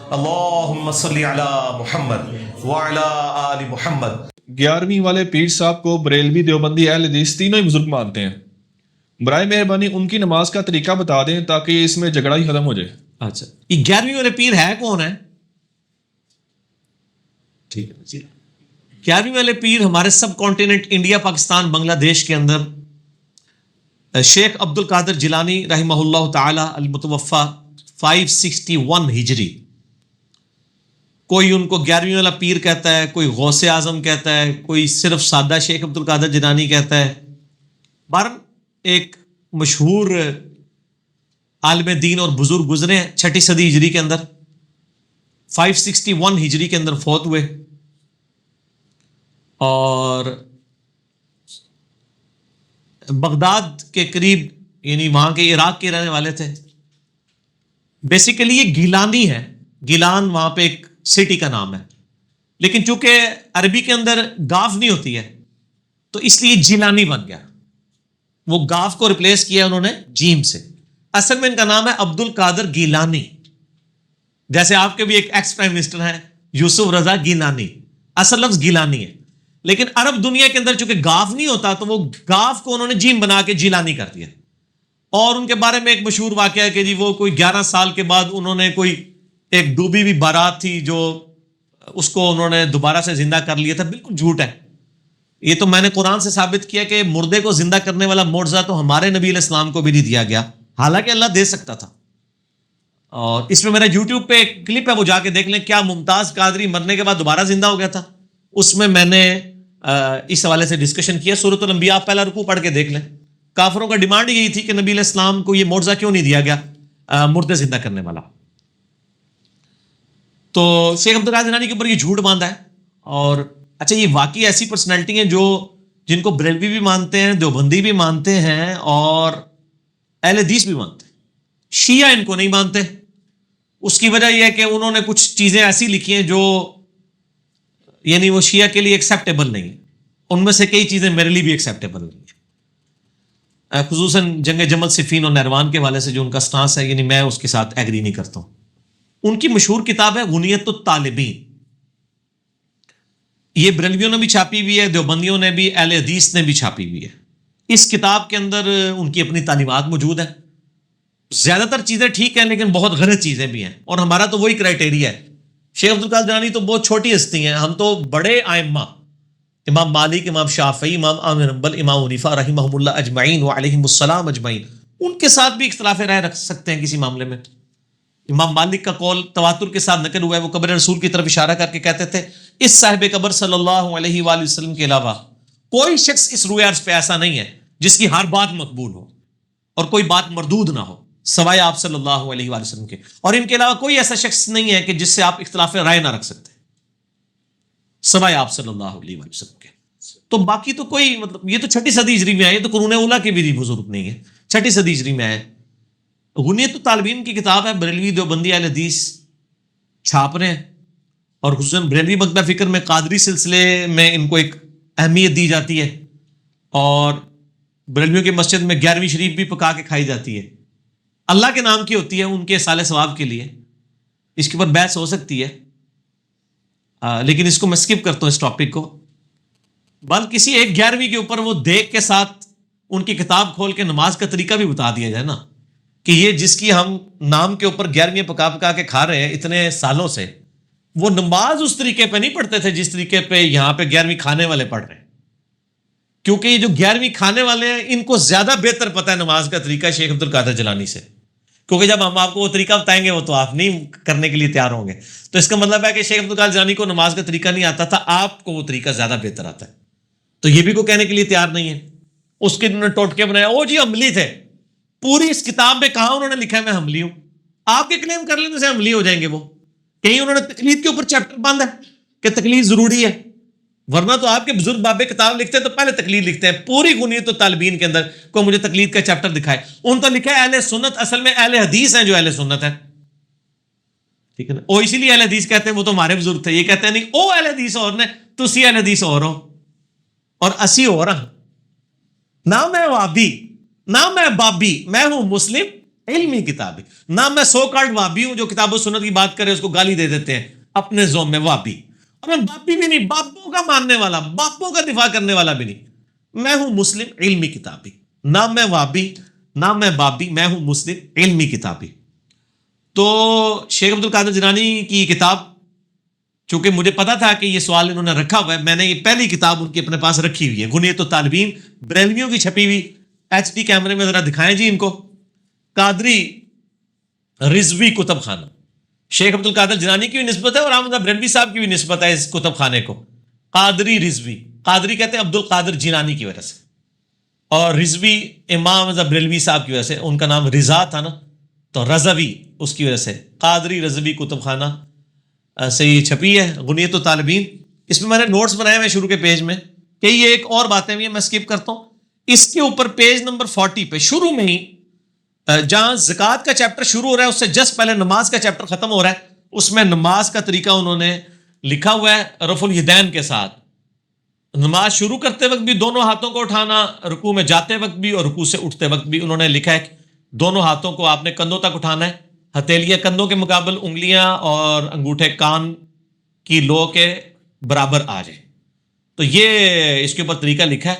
اللہم صلی علی محمد وعلی آل محمد۔ 11ویں والے پیر صاحب کو بریلوی، دیوبندی، اہل حدیث تینوں ہی بزرگ مانتے ہیں۔ برائے مہربانی ان کی نماز کا طریقہ بتا دیں تاکہ اس میں جھگڑا ہی ختم ہو جائے۔ اچھا، یہ 11ویں والے پیر ہے کون ہے؟ ٹھیک ہے، 11ویں والے پیر ہمارے سب کانٹیننٹ انڈیا، پاکستان، بنگلہ دیش کے اندر شیخ عبد القادر جیلانی رحمہ اللہ تعالی المتوفی 561 ہجری۔ کوئی ان کو 11ویں والا پیر کہتا ہے، کوئی غوث اعظم کہتا ہے، کوئی صرف سادہ شیخ عبد القادر جیلانی کہتا ہے۔ بہرحال ایک مشہور عالم دین اور بزرگ گزرے ہیں 6 صدی ہجری کے اندر، 561 ہجری کے اندر فوت ہوئے، اور بغداد کے قریب، یعنی وہاں کے عراق کے رہنے والے تھے۔ بیسیکلی یہ گیلانی ہے، گیلان وہاں پہ ایک سٹی کا نام ہے، لیکن چونکہ عربی کے اندر گاف نہیں ہوتی ہے تو اس لیے جیلانی بن گیا، وہ گاف کو ریپلیس کیا انہوں نے جیم سے۔ اصل میں ان کا نام ہے عبد القادر گیلانی، جیسے آپ کے بھی ایک ایکس پرائم منسٹر ہیں یوسف رضا گیلانی، اصل لفظ گیلانی ہے، لیکن عرب دنیا کے اندر چونکہ گاف نہیں ہوتا تو وہ گاف کو انہوں نے جیم بنا کے جیلانی کر دیا۔ اور ان کے بارے میں ایک مشہور واقعہ ہے کہ جی وہ کوئی 11 سال کے بعد انہوں نے کوئی ایک ڈوبی ہوئی بارات تھی جو اس کو انہوں نے دوبارہ سے زندہ کر لیا تھا۔ بالکل جھوٹ ہے یہ، تو میں نے قرآن سے ثابت کیا کہ مردے کو زندہ کرنے والا معجزہ تو ہمارے نبی علیہ السلام کو بھی نہیں دیا گیا، حالانکہ اللہ دے سکتا تھا۔ اور اس میں میرا یوٹیوب پہ ایک کلپ ہے، وہ جا کے دیکھ لیں، کیا ممتاز قادری مرنے کے بعد دوبارہ زندہ ہو گیا تھا؟ اس میں میں نے اس حوالے سے ڈسکشن کیا۔ سورۃ الانبیاء آپ پہلا رکوع پڑھ کے دیکھ لیں۔ کافروں کا ڈیمانڈ یہی تھی کہ نبی علیہ السلام کو یہ معجزہ کیوں نہیں دیا گیا مردے زندہ کرنے والا؟ تو شیخ عبد القادر جیلانی کے اوپر یہ جھوٹ باندھا ہے۔ اور اچھا، یہ واقعی ایسی پرسنالٹی ہیں جن کو بریلوی بھی مانتے ہیں، دیوبندی بھی مانتے ہیں، اور اہل حدیث بھی مانتے ہیں۔ شیعہ ان کو نہیں مانتے۔ اس کی وجہ یہ ہے کہ انہوں نے کچھ چیزیں ایسی لکھی ہیں جو یعنی وہ شیعہ کے لیے ایکسیپٹیبل نہیں ہے۔ ان میں سے کئی چیزیں میرے لیے بھی ایکسیپٹیبل نہیں ہیں، خصوصاً جنگ جمل صفین اور نہروان کے حوالے سے جو ان کا سٹانس ہے، یعنی میں اس کے ساتھ ایگری نہیں کرتا ہوں۔ ان کی مشہور کتاب ہے غنیت الطالبین، یہ بریلویوں نے بھی چھاپی ہوئی ہے، دیوبندیوں نے بھی، اہل حدیث نے بھی چھاپی ہوئی ہے۔ اس کتاب کے اندر ان کی اپنی تعلیمات موجود ہیں۔ زیادہ تر چیزیں ٹھیک ہیں لیکن بہت غلط چیزیں بھی ہیں، اور ہمارا تو وہی کرائٹیریا ہے۔ شیخ عبد القادر جیلانی تو بہت چھوٹی ہستی ہیں، ہم تو بڑے ائمہ، امام مالک، امام شافعی، امام احمد بن حنبل، امام حنیفہ رحمہم اللہ اجمعین وعلیہم السلام اجمعین، ان کے ساتھ بھی اختلاف رائے رکھ سکتے ہیں کسی معاملے میں۔ امام مالک کا قول تواتر کے ساتھ نقل ہوا ہے، وہ قبر رسول کی طرف اشارہ کر کے کہتے تھے اس صاحب قبر صلی اللہ علیہ وآلہ وسلم کے علاوہ کوئی شخص اس روئے عرض پہ ایسا نہیں ہے جس کی ہر بات مقبول ہو اور کوئی بات مردود نہ ہو سوائے آپ صلی اللہ علیہ وآلہ وسلم کے، اور ان کے علاوہ کوئی ایسا شخص نہیں ہے کہ جس سے آپ اختلاف رائے نہ رکھ سکتے سوائے آپ صلی اللہ علیہ وآلہ وسلم کے۔ تو باقی تو کوئی مطلب، یہ تو 6 صدی ہجری میں آئے، تو قرون اولیٰ کے بھی بزرگ نہیں ہے، 6 صدی ہجری میں آئے۔ غنیت الطالبین کی کتاب ہے، بریلوی، دیوبندی، اہل حدیث چھاپ رہے ہیں، اور خصوصاً بریلوی مکتبہ فکر میں قادری سلسلے میں ان کو ایک اہمیت دی جاتی ہے، اور بریلویوں کی مسجد میں 11ویں شریف بھی پکا کے کھائی جاتی ہے، اللہ کے نام کی ہوتی ہے، ان کے اصالہ ثواب کے لیے۔ اس کے اوپر بحث ہو سکتی ہے، لیکن اس کو میں سکپ کرتا ہوں اس ٹاپک کو۔ بل کسی ایک 11ویں کے اوپر وہ دیکھ کے ساتھ ان کی کتاب کھول کے نماز کا طریقہ بھی بتا دیا جائے نا، کہ یہ جس کی ہم نام کے اوپر 11ویں پکا پکا کے کھا رہے ہیں اتنے سالوں سے، وہ نماز اس طریقے پہ نہیں پڑھتے تھے جس طریقے پہ یہاں پہ 11ویں کھانے والے پڑھ رہے ہیں، کیونکہ یہ جو 11ویں کھانے والے ہیں ان کو زیادہ بہتر پتہ ہے نماز کا طریقہ شیخ عبد القادر جیلانی سے، کیونکہ جب ہم آپ کو وہ طریقہ بتائیں گے وہ تو آپ نہیں کرنے کے لیے تیار ہوں گے۔ تو اس کا مطلب ہے کہ شیخ عبد القادر جیلانی کو نماز کا طریقہ نہیں آتا تھا، آپ کو وہ طریقہ زیادہ بہتر آتا ہے، تو یہ بھی کوئی کہنے کے لیے تیار نہیں ہے۔ اس کے انہوں نے ٹوٹکے بنایا، او جی عملی تھے، پوری اس کتاب میں کہاں انہوں نے لکھا ہے میں حملی ہوں؟ آپ کے کلیم کر لینے سے حملی ہو جائیں گے وہ؟ کہیں انہوں نے تقلید کے اوپر چیپٹر باندھا ہے کہ تقلید ضروری ہے؟ ورنہ تو آپ کے بزرگ بابے کتاب لکھتے ہیں تو پہلے تقلید لکھتے ہیں۔ پوری غنیت الطالبین کے اندر کوئی مجھے تقلید کا چیپٹر دکھائے، ان تو لکھا ہے اہل سنت، اصل میں اہل حدیث ہیں جو اہل سنت ہے، ٹھیک ہے نا؟ وہ اسی لیے اہل حدیث کہتے ہیں، وہ تو ہمارے بزرگ تھے، یہ کہتے ہیں نہیں او اہل حدیث اور نے، تسی اہل حدیث اور ہو اور اسی ہو رہا، نہ میں وابی نہ میں بابی، میں ہوں مسلم علمی کتاب ہے. نہ میں سو کارڈ وابی ہوں جو کتاب و سنت کی بات کرے اس کو گالی دے دیتے ہیں اپنے زوم میں وابی. اور میں باپی بھی نہیں, باپوں کا ماننے والا, باپوں کا دفاع کرنے والا بھی نہیں. میں ہوں مسلم علمی کتابی. نہ میں وابی نہ میں بابی, میں ہوں مسلم علمی کتابی. تو شیخ عبد القادر جیلانی کی کتاب, چونکہ مجھے پتا تھا کہ یہ سوال انہوں نے رکھا ہوا ہے, میں نے یہ پہلی کتاب ان کی اپنے پاس رکھی ہوئی ہے, غنیۃ الطالبین, بریلویوں کی چھپی ہوئی. ایچ ڈی کیمرے میں ذرا دکھائیں جی ان کو. قادری رضوی کتب خانہ, شیخ عبد القادر جیلانی کی بھی نسبت ہے اور احمد بریلوی صاحب کی بھی نسبت ہے اس کتب خانے کو. قادری رضوی, قادری کہتے ہیں عبد القادر جیلانی کی وجہ سے, اور رضوی امام بریلوی صاحب کی وجہ سے. ان کا نام رضا تھا نا, تو رضوی اس کی وجہ سے. قادری رضوی کتب خانہ سے یہ چھپی ہے غنیۃ الطالبین. اس میں نے نوٹس بنائے ہوئے شروع کے پیج میں کہ یہ ایک اور باتیں بھی ہیں, میں سکپ کرتا ہوں. اس کے اوپر پیج نمبر 40 پہ شروع میں ہی جہاں زکوٰۃ کا چیپٹر شروع ہو رہا ہے اس سے جسٹ پہلے نماز کا چیپٹر ختم ہو رہا ہے, اس میں نماز کا طریقہ انہوں نے لکھا ہوا ہے رفع الیدین کے ساتھ. نماز شروع کرتے وقت بھی دونوں ہاتھوں کو اٹھانا, رکوع میں جاتے وقت بھی اور رکوع سے اٹھتے وقت بھی. انہوں نے لکھا ہے کہ دونوں ہاتھوں کو آپ نے کندھوں تک اٹھانا ہے, ہتھیلیاں کندھوں کے مقابل, انگلیاں اور انگوٹھے کان کی لو کے برابر آ جائیں. تو یہ اس کے اوپر طریقہ لکھا ہے.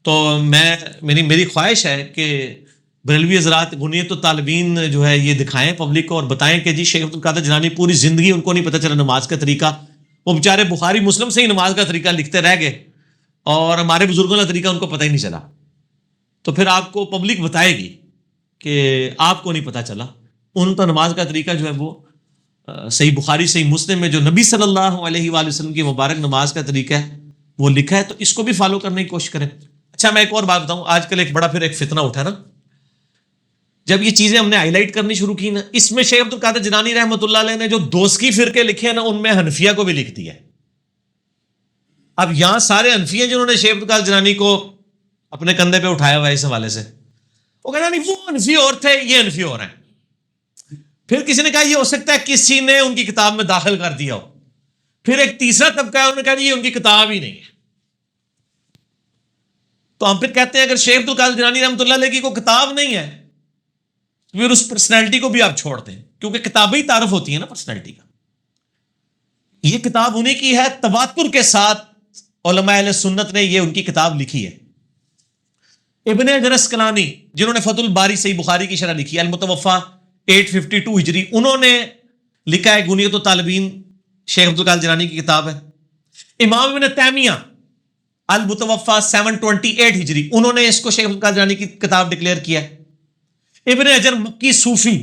تو میری خواہش ہے کہ بریلوی حضرات غنیۃ الطالبین جو ہے یہ دکھائیں پبلک کو اور بتائیں کہ جی شیخ عبد القادر جیلانی پوری زندگی ان کو نہیں پتہ چلا نماز کا طریقہ, وہ بیچارے بخاری مسلم سے ہی نماز کا طریقہ لکھتے رہ گئے اور ہمارے بزرگوں کا طریقہ ان کو پتہ ہی نہیں چلا. تو پھر آپ کو پبلک بتائے گی کہ آپ کو نہیں پتہ چلا. ان کا نماز کا طریقہ جو ہے وہ صحیح بخاری صحیح مسلم میں جو نبی صلی اللہ علیہ وآلہ وسلم کی مبارک نماز کا طریقہ ہے وہ لکھا ہے, تو اس کو بھی فالو کرنے کی کوشش کریں. اچھا میں ایک اور بات بتاؤں, آج کل ایک بڑا پھر ایک فتنہ اٹھا نا, جب یہ چیزیں ہم نے ہائی لائٹ کرنی شروع کی نا, اس میں شیخ عبد القادر جیلانی رحمۃ اللہ علیہ نے جو دوستی فرقے لکھے ہیں نا ان میں حنفیہ کو بھی لکھ دیا ہے. اب یہاں سارے حنفیہ جنہوں نے شیخ عبد القادر جیلانی کو اپنے کندھے پہ اٹھایا ہوا ہے اس حوالے سے, وہ کہنا نہیں وہ حنفی اور تھے یہ حنفی اور ہیں. پھر کسی نے کہا یہ ہو سکتا ہے کسی نے ان کی کتاب میں داخل کر دیا ہو. پھر ایک تیسرا طبقہ ہے, انہوں نے کہا یہ ان کی کتاب ہی نہیں ہے. تو ہم پھر کہتے ہیں اگر شیخ عبد القادر جیلانی رحمۃ اللہ علیہ کی کوئی کتاب نہیں ہے پھر اس پرسنالٹی کو بھی آپ چھوڑ دیں, کیونکہ کتابیں تعارف ہوتی ہے نا پرسنالٹی کا. یہ کتاب انہیں کی ہے, تواتر کے ساتھ علماء اہل سنت نے یہ ان کی کتاب لکھی ہے. ابن حجر اسقلانی جنہوں نے فتح الباری صحیح بخاری کی شرح لکھی ہے, المتوفا 852 ہجری, انہوں نے لکھا ہے غنیۃ الطالبین, شیخ عبد القادر جیلانی کی کتاب ہے. امام ابن تیمیہ المتوفا 728 ہجری, انہوں نے اس کو شیخ عبد القادر جیلانی کی کتاب ڈکلیئر کیا ہے. ابن حجر مکی صوفی,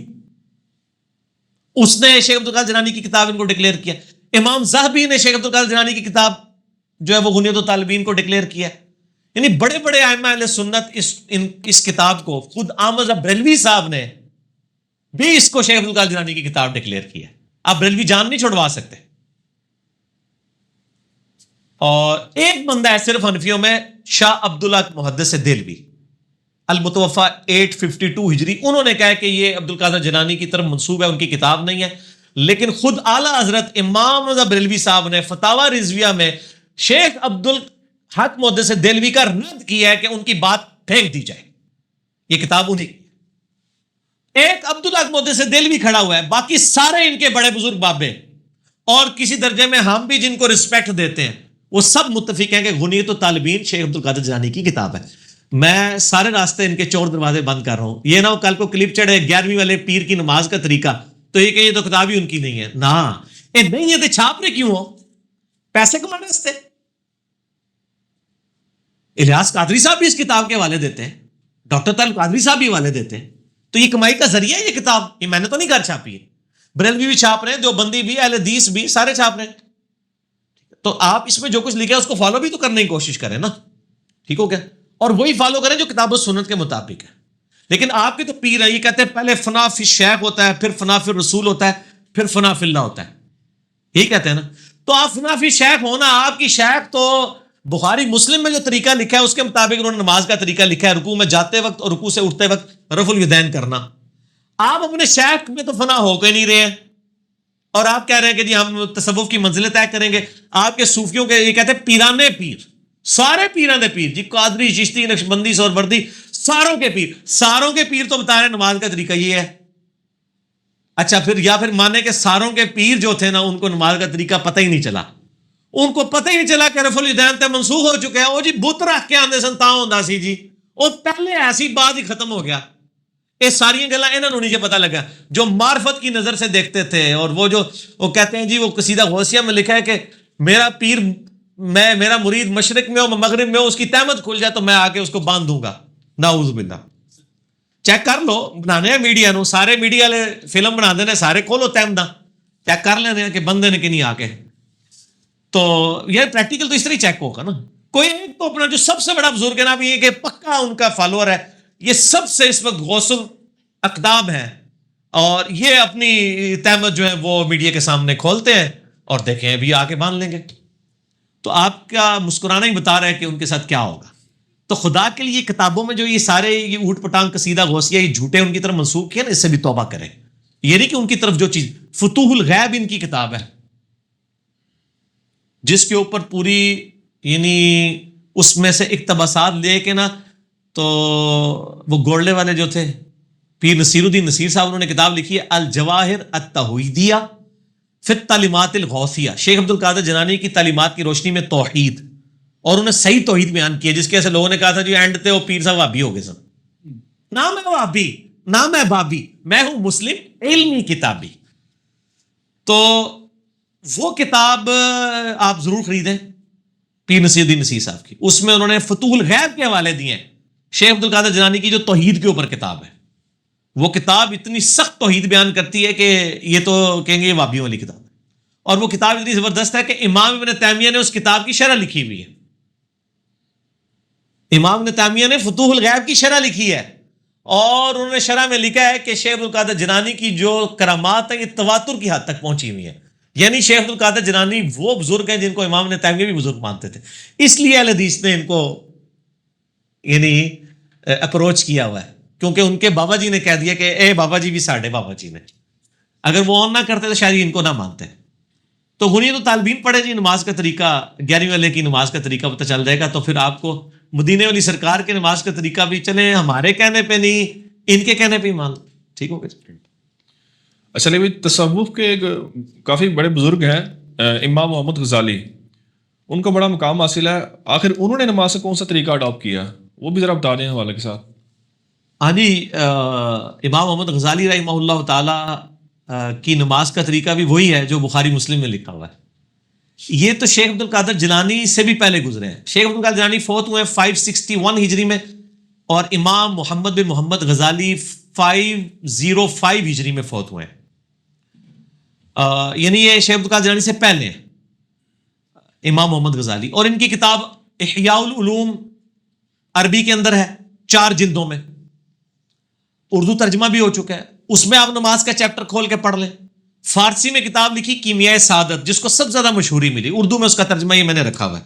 اس نے شیخ عبد القادر جیلانی کی کتاب ان کو ڈکلیئر کیا. امام ذہبی نے شیخ عبد القادر جیلانی کی کتاب جو ہے وہ غنیۃ الطالبین کو ڈکلیئر کیا. یعنی بڑے بڑے ائمہ اہل سنت اس کتاب کو, خود احمد بریلوی صاحب نے بھی اس کو شیخ عبد القادر جیلانی کی کتاب ڈکلیئر کیا. آپ بریلوی جان نہیں چھوڑوا سکتے. اور ایک بندہ ہے صرف حنفیوں میں, شاہ عبداللہ محدث دہلوی, المتوفا 852 ہجری, انہوں نے کہا کہ یہ عبد القادر جیلانی کی طرف منسوب ہے, ان کی کتاب نہیں ہے. لیکن خود اعلیٰ حضرت امام بریلوی صاحب نے فتاوی رضویہ میں شیخ عبد الحق محدث دہلوی کا رد کیا ہے کہ ان کی بات پھینک دی جائے. یہ کتاب انہیں, ایک عبدالحق محدث دہلوی کھڑا ہوا ہے, باقی سارے ان کے بڑے بزرگ بابے اور کسی درجے میں ہم بھی جن کو رسپیکٹ دیتے ہیں وہ سب متفق ہیں کہ غنیۃ الطالبین شیخ عبد القادر جیلانی کی کتاب ہے. میں سارے راستے ان کے چور دروازے بند کر رہا ہوں. یہ نہ ہو کل کو کلپ چڑھے 11ویں والے پیر کی نماز کا طریقہ, تو یہ کہ یہ تو کتاب ہی ان کی نہیں ہے. نہ نہیں, یہ تو چھاپ رہے کیوں ہو, پیسے کمانے واسطے. الیاس قادری صاحب بھی اس کتاب کے حوالے دیتے ہیں, ڈاکٹر طالب قادری صاحب بھی حوالے دیتے ہیں. تو یہ کمائی کا ذریعہ ہے یہ کتاب, یہ میں نے تو نہیں گھر چھاپی ہے. بریلوی بھی چھاپ رہے ہیں, دیوبندی بھی, اہل حدیث بھی, سارے چھاپ رہے ہیں. تو آپ اس میں جو کچھ لکھا ہے اس کو فالو بھی تو کرنے کی کوشش کریں نا, ٹھیک ہو گیا, اور وہی فالو کریں جو کتاب و سنت کے مطابق ہے. لیکن آپ کے تو پیر ہیں, یہ کہتے ہیں پہلے فنا فی الشیخ ہوتا ہے, پھر فنا فی الرسول ہوتا ہے, پھر فنا فی اللہ ہوتا ہے, یہی کہتے ہیں نا. تو آپ فنا فی الشیخ ہونا, آپ کی شیخ تو بخاری مسلم میں جو طریقہ لکھا ہے اس کے مطابق انہوں نے نماز کا طریقہ لکھا ہے, رکوع میں جاتے وقت اور رکوع سے اٹھتے وقت رفع الیدین کرنا. آپ اپنے شیخ میں تو فنا ہو کے نہیں رہے ہیں, اور آپ کہہ رہے ہیں کہ جی ہم تصوف کی منزلیں طے کریں گے. آپ کے صوفیوں کے یہ کہتے ہیں پیرانے پیر, سارے پیراں دے پیر, جی قادری, چشتی, نقشبندی, سہروردی, ساروں کے پیر تو بتا رہے نماز کا طریقہ یہ ہے. اچھا پھر یا پھر مانے کہ ساروں کے پیر جو تھے نا ان کو نماز کا طریقہ پتہ ہی نہیں چلا, ان کو پتہ ہی نہیں چلا کہ رفع الیدین تے منسوخ ہو چکے ہیں. وہ جی بت رکھ کے آندے سن تاں ہوندا سی جی, وہ پہلے ایسی بات ہی ختم ہو گیا. یہ ساری گلاں انہاں نوں نہیں پتہ لگا جو معرفت کی نظر سے دیکھتے تھے. اور وہ کہتے ہیں جی وہ قصیدہ غوثیہ میں لکھا ہے کہ میرا پیر میرا مرید مشرق میں ہو مغرب میں ہو, اس کی تہمت کھل جائے تو میں آ کے اس کو باندھ دوں گا. نعوذ باللہ. چیک کر لو, بنانے ہیں میڈیا نو, سارے میڈیا والے فلم بنا دے نے, سارے کھولو تہمتاں چیک کر لینے کہ بندے نے کہ نہیں آ کے. تو یہ پریکٹیکل تو اس طرح چیک ہوگا نا. کوئی ایک تو اپنا جو سب سے بڑا بزرگ ہے نا بھی یہ کہ پکا ان کا فالوور ہے, یہ سب سے اس وقت غوث الاقدام ہے, اور یہ اپنی تہمت جو ہے وہ میڈیا کے سامنے کھولتے ہیں اور دیکھیں ابھی آ کے باندھ لیں گے. تو آپ کا مسکرانا ہی بتا رہا ہے کہ ان کے ساتھ کیا ہوگا. تو خدا کے لیے کتابوں میں جو یہ سارے یہ اوٹ پٹانگ قصیدہ غوثیہ یہ جھوٹے ان کی طرف منسوخ کیا نا, اس سے بھی توبہ کریں. یہ نہیں کہ ان کی طرف جو چیز فتوح الغیب ان کی کتاب ہے جس کے اوپر پوری یعنی اس میں سے اقتباسات لے کے نا, تو وہ گولڈے والے جو تھے پیر نصیر الدین نصیر صاحب انہوں نے کتاب لکھی ہے الجواہر التوحیدیہ فی التعلیمات الغوثیہ, شیخ عبد القادر جیلانی کی تعلیمات کی روشنی میں توحید, اور انہیں صحیح توحید بیان کیا جس کے ایسے لوگوں نے کہا تھا جو اینڈ تھے وہ پیر صاحب وہابی ہو گئے سن. نہ میں وہابی نہ میں بابی, میں ہوں مسلم علمی کتابی. تو وہ کتاب آپ ضرور خریدیں پیر نصیر الدین نصیر صاحب کی, اس میں انہوں نے فتوح الغیب کے حوالے دیے ہیں. شیخ عبد القادر جیلانی کی جو توحید کے اوپر کتاب ہے, وہ کتاب اتنی سخت توحید بیان کرتی ہے کہ یہ تو کہیں گے یہ وہابیوں والی کتاب ہے. اور وہ کتاب اتنی زبردست ہے کہ امام ابن تیمیہ نے اس کتاب کی شرح لکھی ہوئی ہے. امام ابن تیمیہ نے فتوح الغیب کی شرح لکھی ہے, اور انہوں نے شرح میں لکھا ہے کہ شیخ عبد القادر جیلانی کی جو کرامات ہیں یہ تواتر کی حد تک پہنچی ہوئی ہیں. یعنی شیخ عبد القادر جیلانی وہ بزرگ ہیں جن کو امام ابن تیمیہ بھی بزرگ مانتے تھے, اس لیے اہل حدیث نے ان کو یعنی اپروچ کیا ہوا ہے, کیونکہ ان کے بابا جی نے کہہ دیا کہ اے بابا جی بھی ساڑھے بابا جی نے, اگر وہ آن نہ کرتے تو شاید ان کو نہ مانتے. تو غنیت الطالبین پڑھے جی نماز کا طریقہ, 11ویں والے کی نماز کا طریقہ پتہ چل جائے گا. تو پھر آپ کو مدینے والی سرکار کے نماز کا طریقہ بھی چلیں, ہمارے کہنے پہ نہیں ان کے کہنے پہ ہی مان. ٹھیک ہو گیا. اچھا لیکن تصوف کے ایک کافی بڑے بزرگ ہیں امام محمد غزالی, ان کا بڑا مقام حاصل ہے. آخر انہوں نے نماز کا کون سا طریقہ اڈاپٹ کیا, وہ بھی ذرا بتا دیں حوالے کے ساتھ. ہاں جی, امام محمد غزالی رحمہ اللہ تعالی کی نماز کا طریقہ بھی وہی ہے جو بخاری مسلم میں لکھا ہوا ہے. یہ تو شیخ عبد القادر جیلانی سے بھی پہلے گزرے ہیں. شیخ عبد القادر جیلانی فوت ہوئے 561 ہجری میں, اور امام محمد بن محمد غزالی 505 ہجری میں فوت ہوئے ہیں. یعنی یہ شیخ عبد القادر جیلانی سے پہلے ہیں امام محمد غزالی. اور ان کی کتاب احیاء العلوم عربی کے اندر ہے 4 جلدوں میں, اردو ترجمہ بھی ہو چکا ہے. اس میں آپ نماز کا چیپٹر کھول کے پڑھ لیں. فارسی میں کتاب لکھی کیمیائے سعادت, جس کو سب سے زیادہ مشہوری ملی. اردو میں اس کا ترجمہ یہ میں نے رکھا ہوا ہے,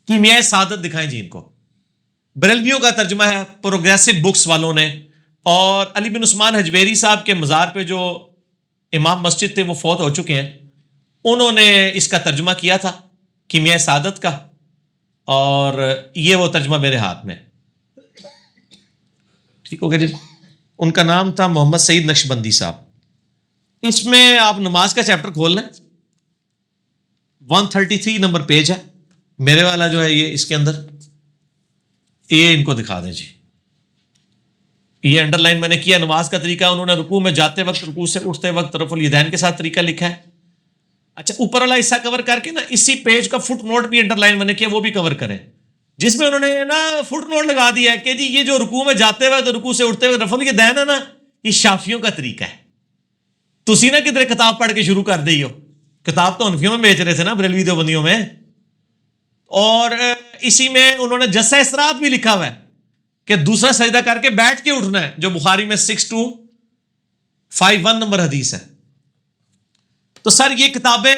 کیمیائے سعادت دکھائیں جی ان کو. بریلویوں کا ترجمہ ہے پروگریسو بکس والوں نے. اور علی بن عثمان حجویری صاحب کے مزار پہ جو امام مسجد تھے وہ فوت ہو چکے ہیں, انہوں نے اس کا ترجمہ کیا تھا کیمیائے سعادت کا, اور یہ وہ ترجمہ میرے ہاتھ میں. ٹھیک ہو گیا جی. ان کا نام تھا محمد سعید نقشبندی صاحب. اس میں آپ نماز کا چیپٹر کھول لیں, 133 نمبر پیج ہے میرے والا جو ہے یہ, اس کے اندر یہ ان کو دکھا دیں جی. یہ انڈر لائن میں نے کیا نماز کا طریقہ. انہوں نے رکوع میں جاتے وقت, رکوع سے اٹھتے وقت رفع الیدین کے ساتھ طریقہ لکھا ہے. اچھا اوپر والا حصہ کور کر کے نا اسی پیج کا فٹ نوٹ بھی انڈر لائن میں نے کیا, وہ بھی کور کریں, جس میں انہوں نے نا فٹ نوٹ لگا دیا ہے کہ جی یہ جو رکوع میں جاتے وقت رکوع سے اٹھتے وقت رفع الیدین ہے نا, یہ شافیوں کا طریقہ ہے. تسی نا کدھر کتاب پڑھ کے شروع کر دی ہو, کتاب تو حنفیوں میں بیچ رہے تھے نا بریلوی دیوبندیوں میں. اور اسی میں انہوں نے جسہ اسرات بھی لکھا ہوا ہے کہ دوسرا سجدہ کر کے بیٹھ کے اٹھنا ہے, جو بخاری میں 6251 نمبر حدیث ہے. تو سر یہ کتابیں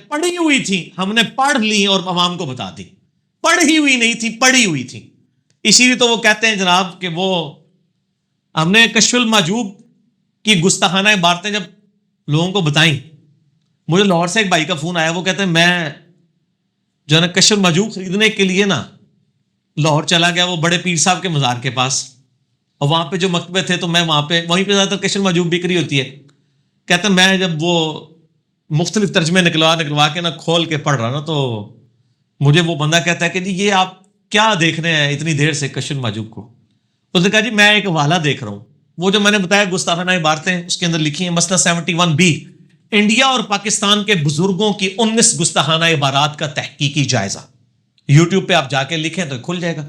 پڑھی ہوئی تھیں, ہم نے پڑھ لی اور عوام کو بتا دی. پڑھی ہوئی نہیں تھی, پڑھی ہوئی تھی. اسی لیے تو وہ کہتے ہیں جناب کہ وہ ہم نے کشف المحجوب کی گستاخانہ عبارتیں جب لوگوں کو بتائیں. مجھے لاہور سے ایک بھائی کا فون آیا, وہ کہتے ہیں میں جو ہے نا کشف المحجوب خریدنے کے لیے نا لاہور چلا گیا وہ بڑے پیر صاحب کے مزار کے پاس, اور وہاں پہ جو مکتبے تھے تو میں وہیں پہ زیادہ تر کشن محجوب بکری ہوتی ہے. کہتے ہیں میں جب وہ مختلف ترجمے نکلوا کے نا کھول کے پڑھ رہا نا, تو مجھے وہ بندہ کہتا ہے کہ جی یہ آپ کیا دیکھ رہے ہیں اتنی دیر سے کشن محجوب کو؟ اس نے کہا جی میں ایک حوالہ دیکھ رہا ہوں, وہ جو میں نے بتایا گستاخانہ عبارتیں اس کے اندر لکھی ہیں, مسئلہ 71B, انڈیا اور پاکستان کے بزرگوں کی 19 گستاخانہ عبارات کا تحقیقی جائزہ. یوٹیوب پہ آپ جا کے لکھیں تو کھل جائے گا.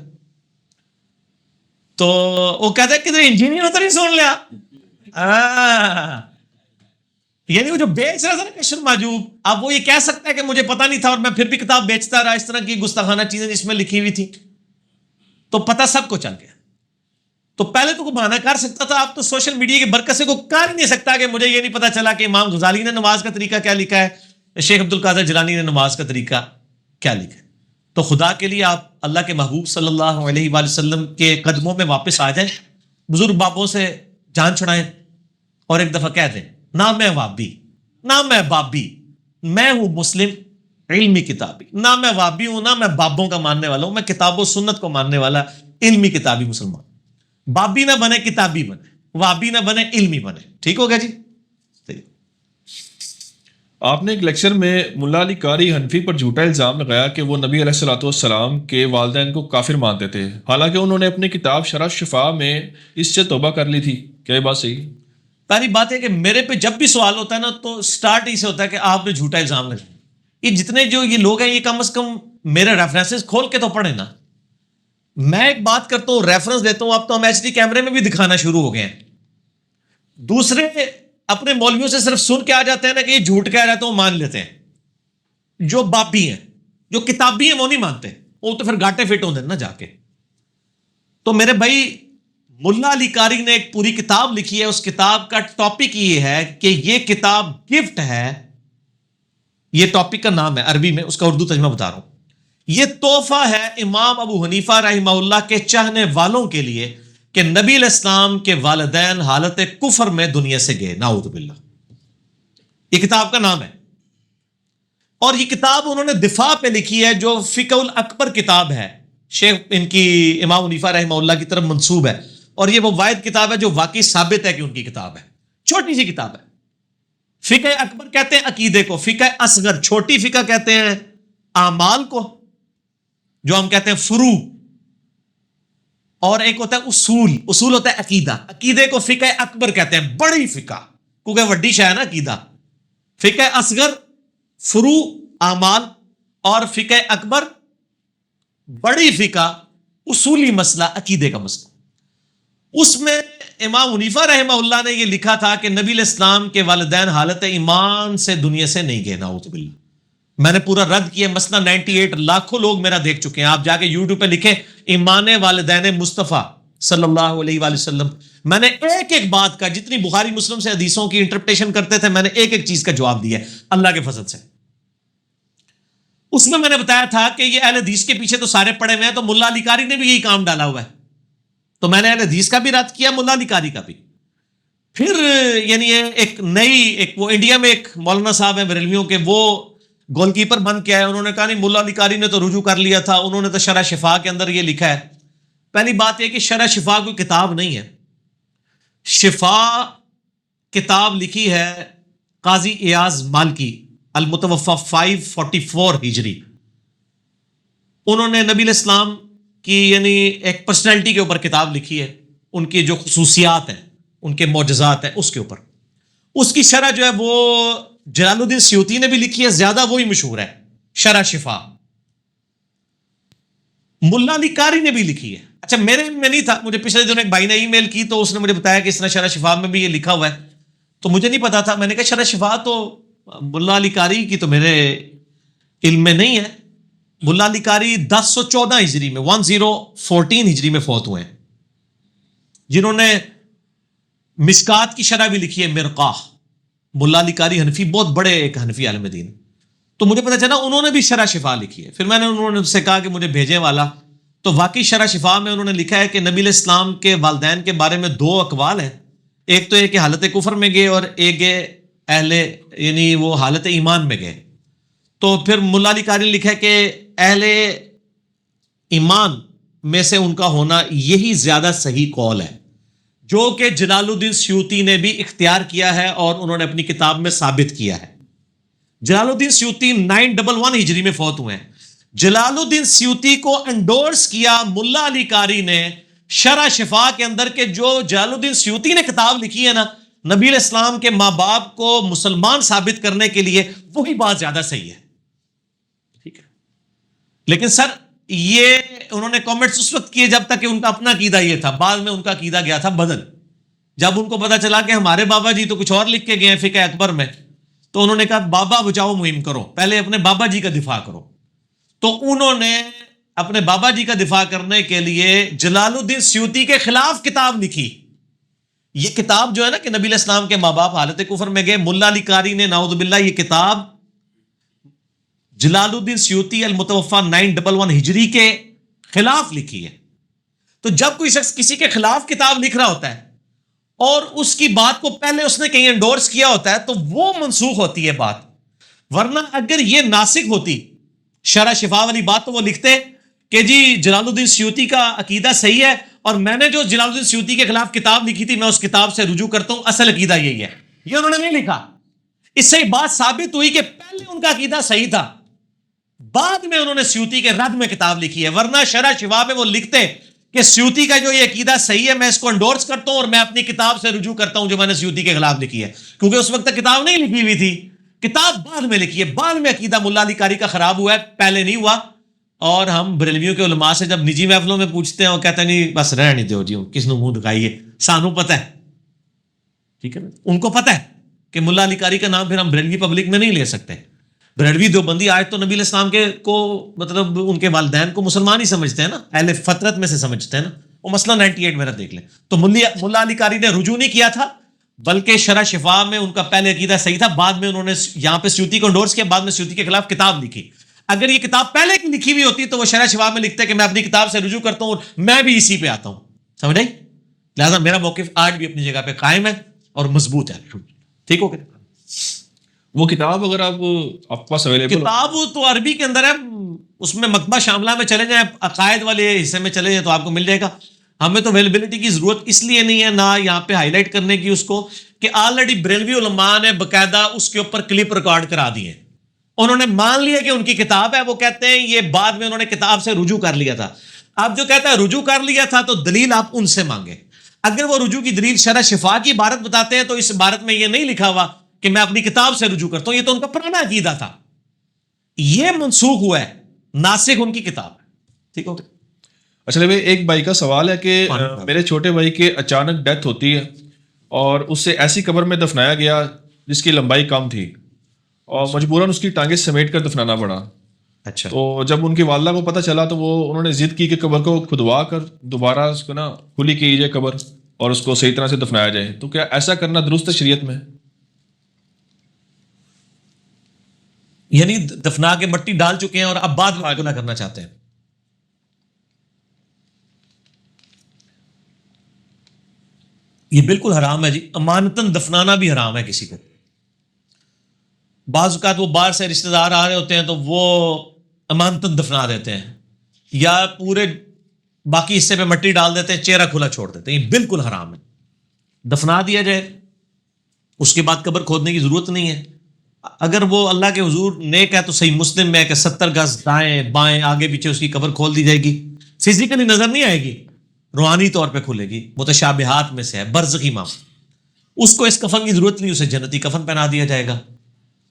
تو وہ کہتا ہے کہ انجینئر تو نہیں سن لیا, یعنی وہ جو بیچ رہا تھا نا کشن محجوب, اب وہ یہ کہہ سکتا ہے کہ مجھے پتا نہیں تھا اور میں پھر بھی کتاب بیچتا رہا, اس طرح کی گستاخانہ چیزیں جس میں لکھی ہوئی تھی, تو پتہ سب کو چل گیا. تو پہلے تو کوئی بہانہ کر سکتا تھا, آپ تو سوشل میڈیا کی برکت سے کوئی کر ہی نہیں سکتا کہ مجھے یہ نہیں پتا چلا کہ امام غزالی نے نماز کا طریقہ کیا لکھا ہے, شیخ عبد القادر جیلانی نے نماز کا طریقہ کیا لکھا ہے. تو خدا کے لیے آپ اللہ کے محبوب صلی اللہ علیہ وآلہ وسلم کے قدموں میں واپس آ جائیں, بزرگ بابوں سے جان چھڑائیں, اور ایک دفعہ کہہ دیں نہ میں وابی نہ میں بابی, میں ہوں مسلم علمی کتابی. نہ میں وابی ہوں نہ میں بابوں کا ماننے والا ہوں, میں کتاب و سنت کو ماننے والا علمی کتابی مسلمان. بابی نہ بنے کتابی بنے, وابی نہ بنے علمی بنے. ٹھیک ہو گیا جی. آپ نے ایک لیکچر میں ملا علی قاری حنفی پر جھوٹا الزام لگایا کہ وہ نبی علیہ الصلوۃ والسلام کے والدین کو کافر مانتے تھے, حالانکہ انہوں نے اپنی کتاب شرح شفا میں اس سے توبہ کر لی تھی. کیا یہ بات صحیح ہے؟ پہلی بات ہے کہ میرے پہ جب بھی سوال ہوتا ہے نا تو سٹارٹ ہی سے ہوتا ہے کہ آپ نے جھوٹا الزام لگایا. یہ جتنے جو یہ لوگ ہیں یہ کم از کم میرے ریفرنسز کھول کے تو پڑھیں نا. میں ایک بات کرتا ہوں, ریفرنس دیتا ہوں, اب تو ہم ایچ ڈی کیمرے میں بھی دکھانا شروع ہو گئے ہیں. دوسرے اپنے مولویوں سے صرف سن کے آ جاتے ہیں نا کہ یہ جھوٹ کہہ رہا ہے تو وہ مان لیتے ہیں. جو بابی ہیں جو کتابی ہیں وہ نہیں مانتے, وہ تو پھر گاٹے فٹ ہوتے ہیں نا جا کے. تو میرے بھائی ملا علی قاری نے ایک پوری کتاب لکھی ہے, اس کتاب کا ٹاپک یہ ہے کہ یہ کتاب گفٹ ہے, یہ ٹاپک کا نام ہے عربی میں, اس کا اردو ترجمہ بتا رہا ہوں. یہ تحفہ ہے امام ابو حنیفہ رحمہ اللہ کے چاہنے والوں کے لیے کہ نبی علیہ السلام کے والدین حالت کفر میں دنیا سے گئے, نعوذ باللہ. یہ کتاب کا نام ہے, اور یہ کتاب انہوں نے دفاع پہ لکھی ہے جو فقہ الاکبر کتاب ہے, شیخ ان کی امام حنیفہ رحمہ اللہ کی طرف منسوب ہے, اور یہ وہ واحد کتاب ہے جو واقعی ثابت ہے کہ ان کی کتاب ہے. چھوٹی سی کتاب ہے. فقہ اکبر کہتے ہیں عقیدے کو, فقہ اصغر چھوٹی فقہ کہتے ہیں اعمال کو, جو ہم کہتے ہیں فروع, اور ایک ہوتا ہے اصول, اصول ہوتا ہے عقیدہ. عقیدے کو فقہ اکبر کہتے ہیں, بڑی فقہ, کیونکہ وڈی شے ہے نا عقیدہ. فقہ اصغر فروع اعمال, اور فقہ اکبر بڑی فقہ اصولی مسئلہ عقیدے کا مسئلہ. اس میں امام حنیفہ رحمہ اللہ نے یہ لکھا تھا کہ نبی علیہ السلام کے والدین حالت ایمان سے دنیا سے نہیں گئے, نعوذ باللہ. میں نے پورا رد کیا, مسئلہ 98 لاکھوں لوگ میرا دیکھ چکے ہیں. آپ جا کے یوٹیوب پہ لکھیں ایمان والدین مصطفیٰ صلی اللہ علیہ وآلہ وسلم. میں نے ایک ایک بات کا, جتنی بخاری مسلم سے حدیثوں کی انٹرپریٹیشن کرتے تھے, میں نے ایک ایک چیز کا جواب دیا ہے اللہ کے فضل سے. اس میں میں نے بتایا تھا کہ یہ اہل حدیث کے پیچھے تو سارے پڑے ہوئے ہیں, تو ملا علی قاری نے بھی یہی کام ڈالا ہوا ہے. تو میں نے اہل حدیث کا بھی رد کیا, ملا علی قاری کا بھی. پھر یعنی ایک نئی, ایک وہ انڈیا میں ایک مولانا صاحب ہیں بریلویوں کے, وہ گول کیپر بن کے آئے. انہوں نے کہا نہیں ملا علی قاری نے تو رجوع کر لیا تھا, انہوں نے تو شرح شفا کے اندر یہ لکھا ہے. پہلی بات یہ کہ شرح شفا کوئی کتاب نہیں ہے. شفا کتاب لکھی ہے قاضی ایاز مالکی, المتوفی 544 ہجری. انہوں نے نبی علیہ السلام کی یعنی ایک پرسنالٹی کے اوپر کتاب لکھی ہے, ان کی جو خصوصیات ہیں, ان کے معجزات ہیں, اس کے اوپر. اس کی شرح جو ہے وہ جلال الدین سیوطی نے بھی لکھی ہے, زیادہ وہی مشہور ہے, شرح شفا. ملا علی قاری نے بھی لکھی ہے. اچھا میرے میں نہیں تھا, مجھے پچھلے دنوں ایک بھائی نے ای میل کی تو اس نے مجھے بتایا کہ اس طرح شرح شفا میں بھی یہ لکھا ہوا ہے, تو مجھے نہیں پتا تھا. میں نے کہا شرح شفا تو ملا علی قاری کی تو میرے علم میں نہیں ہے. ملا علی قاری 1014 ہجری میں 1014 ہجری میں فوت ہوئے ہیں, جنہوں نے مشکات کی شرح بھی لکھی ہے, مرقاہ. ملا علی قاری حنفی, بہت بڑے ایک حنفی عالم دین. تو مجھے پتا چلا انہوں نے بھی شرح شفا لکھی ہے. پھر میں نے انہوں سے کہا کہ مجھے بھیجے والا, تو واقعی شرح شفا میں انہوں نے لکھا ہے کہ نبی علیہ السلام کے والدین کے بارے میں 2 اقوال ہیں. ایک تو یہ کہ حالت کفر میں گئے, اور ایک اہل یعنی وہ حالت ایمان میں گئے. تو پھر ملا علی قاری نے لکھا ہے کہ اہل ایمان میں سے ان کا ہونا یہی زیادہ صحیح قول ہے، جو کہ جلال الدین سیوطی نے بھی اختیار کیا ہے اور انہوں نے اپنی کتاب میں ثابت کیا ہے۔ جلال الدین سیوطی 911 ہجری میں فوت ہوئے ہیں۔ جلال الدین سیوطی کو انڈورس کیا ملا علی قاری نے شرح شفا کے اندر، کہ جو جلال الدین سیوطی نے کتاب لکھی ہے نا نبی علیہ السلام کے ماں باپ کو مسلمان ثابت کرنے کے لیے، وہی بات زیادہ صحیح ہے، ٹھیک ہے۔ لیکن سر یہ انہوں نے کامنٹس اس وقت کیے جب تک کہ ان کا اپنا عقیدہ یہ تھا، بعد میں ان کا عقیدہ گیا تھا بدل۔ جب ان کو پتا چلا کہ ہمارے بابا جی تو کچھ اور لکھ کے گئے ہیں فقہ اکبر میں، تو انہوں نے کہا بابا بچاؤ مہم کرو، پہلے اپنے بابا جی کا دفاع کرو۔ تو انہوں نے اپنے بابا جی کا دفاع کرنے کے لیے جلال الدین سیوطی کے خلاف کتاب لکھی۔ یہ کتاب جو ہے نا کہ نبی علیہ السلام کے ماں باپ حالت کفر میں گئے، ملا علی قاری نے نعوذ باللہ یہ کتاب جلال الدین سیوطی المتوفا 911 ہجری کے خلاف لکھی ہے۔ تو جب کوئی شخص کسی کے خلاف کتاب لکھ رہا ہوتا ہے اور اس کی بات کو پہلے اس نے کہیں انڈورس کیا ہوتا ہے تو وہ منسوخ ہوتی ہے بات، ورنہ اگر یہ ناسخ ہوتی شرح شفا والی بات تو وہ لکھتے کہ جی جلال الدین سیوطی کا عقیدہ صحیح ہے اور میں نے جو جلال الدین سیوطی کے خلاف کتاب لکھی تھی میں اس کتاب سے رجوع کرتا ہوں، اصل عقیدہ یہی ہے۔ یہ انہوں نے نہیں لکھا۔ اس سے بات ثابت ہوئی کہ پہلے ان کا عقیدہ صحیح تھا، بعد میں انہوں نے سیوطی کے رد میں کتاب لکھی ہے، ورنہ شرح شفا میں وہ لکھتے کہ سیوطی کا جو یہ عقیدہ صحیح ہے میں اس کو انڈورس کرتا ہوں اور میں اپنی کتاب سے رجوع کرتا ہوں جو میں نے سیوطی کے خلاف لکھی ہے، کیونکہ اس وقت تک کتاب نہیں لکھی ہوئی تھی، کتاب بعد میں لکھی ہے، بعد میں عقیدہ ملا علی قاری کا خراب ہوا ہے، پہلے نہیں ہوا۔ اور ہم بریلویوں کے علماء سے جب نجی محفلوں میں پوچھتے ہیں وہ کہتے ہیں نہیں بس رہ نہیں دیو جی، کس نے منہ دکھائیے، سانو پتہ ہے، ٹھیک ہے نا، ان کو پتہ ہے کہ ملا علی قاری کا نام پھر ہم بریلوی پبلک میں نہیں لے سکتے۔ بریلوی دیوبندی آج تو نبی علیہ السلام کے کو مطلب ان کے والدین کو مسلمان ہی سمجھتے ہیں نا، اہل فطرت میں سے سمجھتے ہیں نا، وہ مسئلہ 98 میرا دیکھ لیں۔ تو ملا علی قاری نے رجوع نہیں کیا تھا، بلکہ شرح شفا میں ان کا پہلے عقیدہ صحیح تھا، بعد میں انہوں نے یہاں پہ سیوطی کو انڈورس کیا، بعد میں سیوطی کے خلاف کتاب لکھی۔ اگر یہ کتاب پہلے کی لکھی ہوئی ہوتی تو وہ شرح شفا میں لکھتے کہ میں اپنی کتاب سے رجوع کرتا ہوں اور میں بھی اسی پہ آتا ہوں، سمجھ آئی؟ لہٰذا میرا موقف آج بھی اپنی جگہ پہ قائم ہے اور مضبوط ہے، ٹھیک ہو گیا؟ وہ کتاب اگر آپ کے پاس اویلیبل، کتاب تو عربی کے اندر ہے، اس میں مکتبہ شاملہ میں چلے جائیں، عقائد والے حصے میں چلے جائیں تو آپ کو مل جائے گا۔ ہمیں تو اویلیبلٹی کی ضرورت اس لیے نہیں ہے، نہ یہاں پہ ہائی لائٹ کرنے کی اس کو، کہ آلریڈی بریلوی علماء نے باقاعدہ اس کے اوپر کلپ ریکارڈ کرا دیے، انہوں نے مان لیا کہ ان کی کتاب ہے، وہ کہتے ہیں یہ بعد میں انہوں نے کتاب سے رجوع کر لیا تھا۔ آپ جو کہتا ہے رجوع کر لیا تھا تو دلیل آپ ان سے مانگے، اگر وہ رجوع کی دلیل شرح شفا کی عبارت بتاتے ہیں تو اس عبارت میں یہ نہیں لکھا ہوا کہ میں اپنی کتاب سے رجوع کرتا ہوں، یہ تو ان کا پرانا عقیدہ تھا، یہ منسوخ ہوا ہے، ناسخ ان کی کتاب ہے، ٹھیک ہو گیا؟ اچھا بھائی ایک بھائی کا سوال ہے کہ میرے چھوٹے بھائی کے اچانک ڈیتھ ہوتی ہے اور اس سے ایسی قبر میں دفنایا گیا جس کی لمبائی کم تھی اور مجبوراً اس کی ٹانگیں سمیٹ کر دفنانا پڑا۔ اچھا، تو جب ان کی والدہ کو پتہ چلا تو انہوں نے ضد کی کہ قبر کو کھدوا کر دوبارہ اس کو نا کھلی کی جائے قبر اور اس کو صحیح طرح سے دفنایا جائے، تو کیا ایسا کرنا درست ہے شریعت میں؟ یعنی دفنا کے مٹی ڈال چکے ہیں اور اب بعد میں گناہ کرنا چاہتے ہیں؟ یہ بالکل حرام ہے جی، امانتاً دفنانا بھی حرام ہے کسی کو۔ بعض اوقات وہ باہر سے رشتہ دار آ رہے ہوتے ہیں تو وہ امانتاً دفنا دیتے ہیں یا پورے باقی حصے پہ مٹی ڈال دیتے ہیں، چہرہ کھلا چھوڑ دیتے ہیں، یہ بالکل حرام ہے۔ دفنا دیا جائے، اس کے بعد قبر کھودنے کی ضرورت نہیں ہے۔ اگر وہ اللہ کے حضور نیک ہے تو صحیح مسلم میں کہ 70 گز دائیں بائیں آگے پیچھے اس کی قبر کھول دی جائے گی، فزیکلی نظر نہیں آئے گی، روحانی طور پہ کھلے گی، متشابہات میں سے ہے، برزخی معاملہ، اس کو اس کفن کی ضرورت نہیں، اسے جنتی کفن پہنا دیا جائے گا،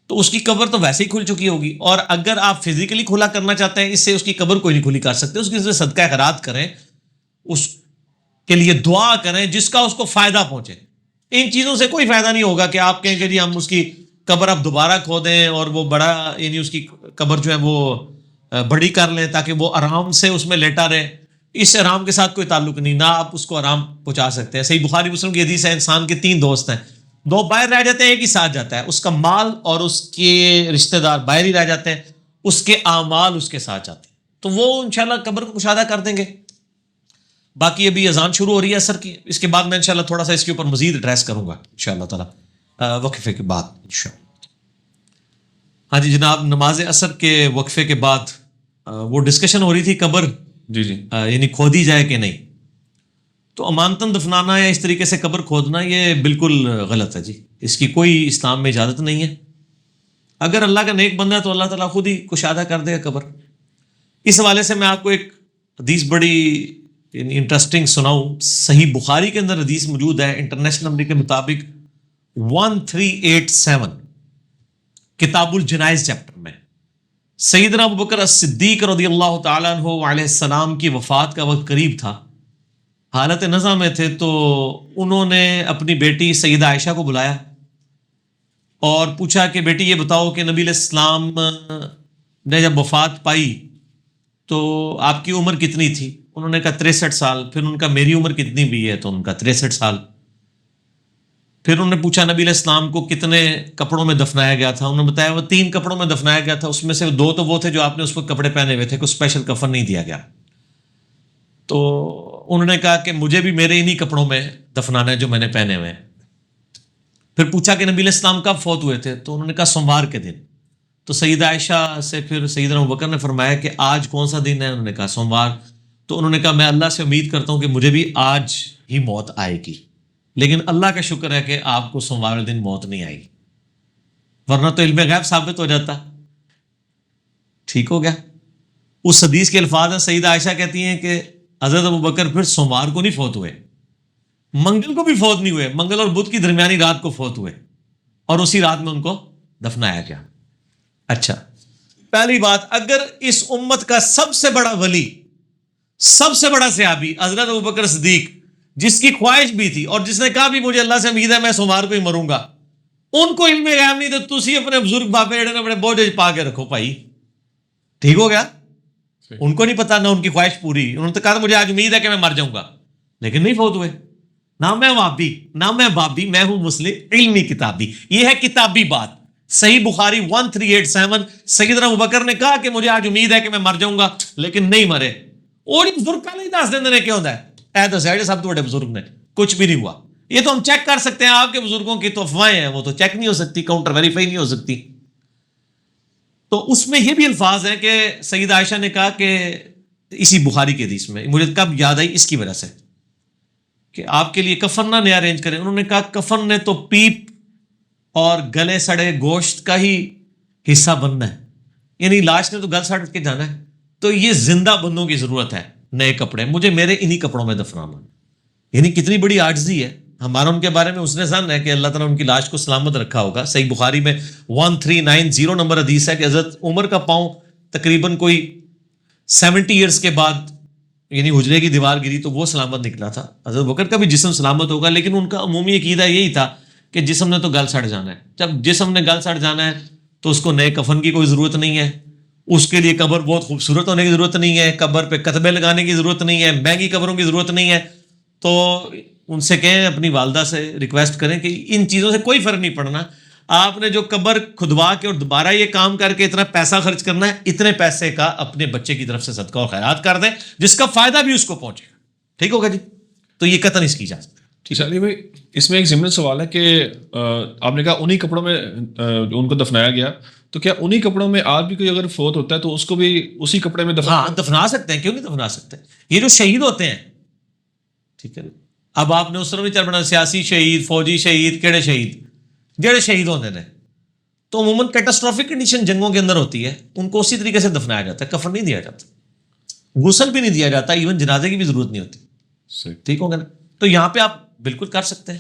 تو اس کی قبر تو ویسے ہی کھل چکی ہوگی۔ اور اگر آپ فزیکلی کھلا کرنا چاہتے ہیں، اس سے اس کی قبر کوئی نہیں کھلی کر سکتے، اس کے صدقہ خیرات کریں، اس کے لیے دعا کریں جس کا اس کو فائدہ پہنچے۔ ان چیزوں سے کوئی فائدہ نہیں ہوگا کہ آپ کہیں کہ جی ہم اس کی قبر اب دوبارہ کھودیں اور وہ بڑا یعنی اس کی قبر جو ہے وہ بڑی کر لیں تاکہ وہ آرام سے اس میں لیٹا رہے، اس آرام کے ساتھ کوئی تعلق نہیں، نہ آپ اس کو آرام پہنچا سکتے ہیں۔ صحیح بخاری مسلم کی حدیث ہے، انسان کے 3 دوست ہیں، 2 باہر رہ جاتے ہیں، ایک ہی ساتھ جاتا ہے، اس کا مال اور اس کے رشتہ دار باہر ہی رہ جاتے ہیں، اس کے اعمال اس کے ساتھ جاتے ہیں، تو وہ انشاءاللہ قبر کو کشادہ کر دیں گے۔ باقی ابھی اذان شروع ہو رہی ہے عصر کی، اس کے بعد میں انشاءاللہ تھوڑا سا اس کے اوپر مزید ایڈریس کروں گا انشاءاللہ تعالی وقفے کے بعد انشاءاللہ۔ ہاں جی جناب، نماز عصر کے وقفے کے بعد وہ ڈسکشن ہو رہی تھی قبر جی جی یعنی کھودی جائے کہ نہیں. تو امانتاً دفنانا یا اس طریقے سے قبر کھودنا یہ بالکل غلط ہے جی. اس کی کوئی اسلام میں اجازت نہیں ہے. اگر اللہ کا نیک بندہ ہے تو اللہ تعالیٰ خود ہی کشادہ کر دے گا قبر. اس حوالے سے میں آپ کو ایک حدیث بڑی انٹرسٹنگ سناؤں. صحیح بخاری کے اندر حدیث موجود ہے انٹرنیشنل نمبر کے مطابق 1387 کتاب الجنائز چیپٹر میں. سیدنا ابوبکر الصدیق رضی اللہ تعالیٰ عنہ علیہ السلام کی وفات کا وقت قریب تھا. حالت نزع میں تھے تو انہوں نے اپنی بیٹی سیدہ عائشہ کو بلایا اور پوچھا کہ بیٹی یہ بتاؤ کہ نبی علیہ السلام نے جب وفات پائی تو آپ کی عمر کتنی تھی؟ انہوں نے کہا 63 سال. پھر ان کا میری عمر کتنی بھی ہے؟ تو ان کا 63 سال. پھر انہوں نے پوچھا نبی علیہ السلام کو کتنے کپڑوں میں دفنایا گیا تھا؟ انہوں نے بتایا وہ 3 کپڑوں میں دفنایا گیا تھا. اس میں سے 2 تو وہ تھے جو آپ نے اس وقت کپڑے پہنے ہوئے تھے, کوئی اسپیشل کفن نہیں دیا گیا. تو انہوں نے کہا کہ مجھے بھی میرے انہی کپڑوں میں دفنانا ہے جو میں نے پہنے ہوئے ہیں. پھر پوچھا کہ نبی علیہ السلام کب فوت ہوئے تھے؟ تو انہوں نے کہا سوموار کے دن. تو سیدہ عائشہ سے پھر سیدنا ابوبکر نے فرمایا کہ آج کون سا دن ہے؟ انہوں نے کہا سوموار. تو انہوں نے کہا میں اللہ سے امید کرتا ہوں کہ مجھے بھی آج ہی موت آئے گی, لیکن اللہ کا شکر ہے کہ آپ کو سوموار دن موت نہیں آئی, ورنہ تو علم غیب ثابت ہو جاتا. ٹھیک ہو گیا. اس حدیث کے الفاظ ہیں, سیدہ عائشہ کہتی ہیں کہ حضرت ابوبکر پھر سوموار کو نہیں فوت ہوئے, منگل کو بھی فوت نہیں ہوئے, منگل اور بدھ کی درمیانی رات کو فوت ہوئے اور اسی رات میں ان کو دفنایا گیا. اچھا, پہلی بات, اگر اس امت کا سب سے بڑا ولی, سب سے بڑا صحابی حضرت ابوبکر صدیق, جس کی خواہش بھی تھی اور جس نے کہا بھی مجھے اللہ سے امید ہے میں سوموار کو ہی مروں گا, ان کو علم غیب نہیں تو تسی اپنے بزرگ بابے جڑے نے اپنے بوجھ پا کے رکھو بھائی. ٹھیک ہو گیا. ان کو نہیں پتا, نہ ان کی خواہش پوری. انہوں نے تو کہا مجھے آج امید ہے کہ میں مر جاؤں گا, لیکن نہیں فوت ہوئے. نہ میں وابی نہ میں بابی, میں ہوں مسلم علمی کتابی. یہ ہے کتابی بات. صحیح بخاری 1387 سیدنا ابوبکر نے کہا کہ مجھے آج امید ہے کہ میں مر جاؤں گا, لیکن نہیں مرے. اور بزرگ کا نہیں دس دیں کیا ہوتا ہے, اے تو سیڈ سب تو بڑے بزرگ نے کچھ بھی نہیں ہوا. یہ تو ہم چیک کر سکتے ہیں, آپ کے بزرگوں کی تو افواہیں ہیں, وہ تو چیک نہیں ہو سکتی, کاؤنٹر ویریفائی نہیں ہو سکتی. تو اس میں یہ بھی الفاظ ہیں کہ سیدہ عائشہ نے کہا کہ اسی بخاری کے حدیث میں, مجھے کب یاد آئی اس کی وجہ سے, کہ آپ کے لیے کفن نہ نیا ارینج کریں. انہوں نے کہا کفن نے تو پیپ اور گلے سڑے گوشت کا ہی حصہ بننا ہے, یعنی لاش نے تو گل سڑ کے جانا ہے. تو یہ زندہ بندوں کی ضرورت ہے, نئے کپڑے, مجھے میرے انہی کپڑوں میں دفنانا. یعنی کتنی بڑی عاجزی ہے. ہمارا ان کے بارے میں حسن ظن ہے کہ اللہ تعالیٰ ان کی لاش کو سلامت رکھا ہوگا. صحیح بخاری میں 1390 نمبر حدیث ہے کہ حضرت عمر کا پاؤں تقریباً کوئی 70 ایئرس کے بعد یعنی حجرے کی دیوار گری تو وہ سلامت نکلا تھا. حضرت بکر کا بھی جسم سلامت ہوگا, لیکن ان کا عمومی عقیدہ یہی تھا کہ جسم نے تو گل سڑ جانا ہے. جب جسم نے گل سڑ جانا ہے تو اس کو نئے کفن کی کوئی ضرورت نہیں ہے, اس کے لیے قبر بہت خوبصورت ہونے کی ضرورت نہیں ہے, قبر پہ کتبے لگانے کی ضرورت نہیں ہے, مہنگی قبروں کی ضرورت نہیں ہے. تو ان سے کہیں, اپنی والدہ سے ریکویسٹ کریں کہ ان چیزوں سے کوئی فرق نہیں پڑنا. آپ نے جو قبر کھدوا کے اور دوبارہ یہ کام کر کے اتنا پیسہ خرچ کرنا ہے, اتنے پیسے کا اپنے بچے کی طرف سے صدقہ اور خیرات کر دیں, جس کا فائدہ بھی اس کو پہنچے گا. ٹھیک ہوگا جی. تو یہ قطعاً اس کی اجازت ہے. ٹھیک ہے علی بھائی, اس میں ایک ضمن سوال ہے کہ آپ نے کہا انہی کپڑوں میں ان کو دفنایا گیا, تو کیا انہی کپڑوں میں آج بھی کوئی اگر فوت ہوتا ہے تو اس کو بھی اسی کپڑے میں دفنا سکتے ہیں؟ کیوں نہیں دفنا سکتے؟ یہ جو شہید ہوتے ہیں, ٹھیک ہے, اب آپ نے اس طرح نہیں چل بنا سیاسی شہید, فوجی شہید, کیڑے شہید, جڑے شہید ہوتے ہیں تو عموماً کیٹاسٹرافک کنڈیشن جنگوں کے اندر ہوتی ہے, ان کو اسی طریقے سے دفنایا جاتا ہے, کفن نہیں دیا جاتا, غسل بھی نہیں دیا جاتا, ایون جنازے کی بھی ضرورت نہیں ہوتی. ٹھیک ہوگا نا. تو یہاں پہ آپ بالکل کر سکتے ہیں.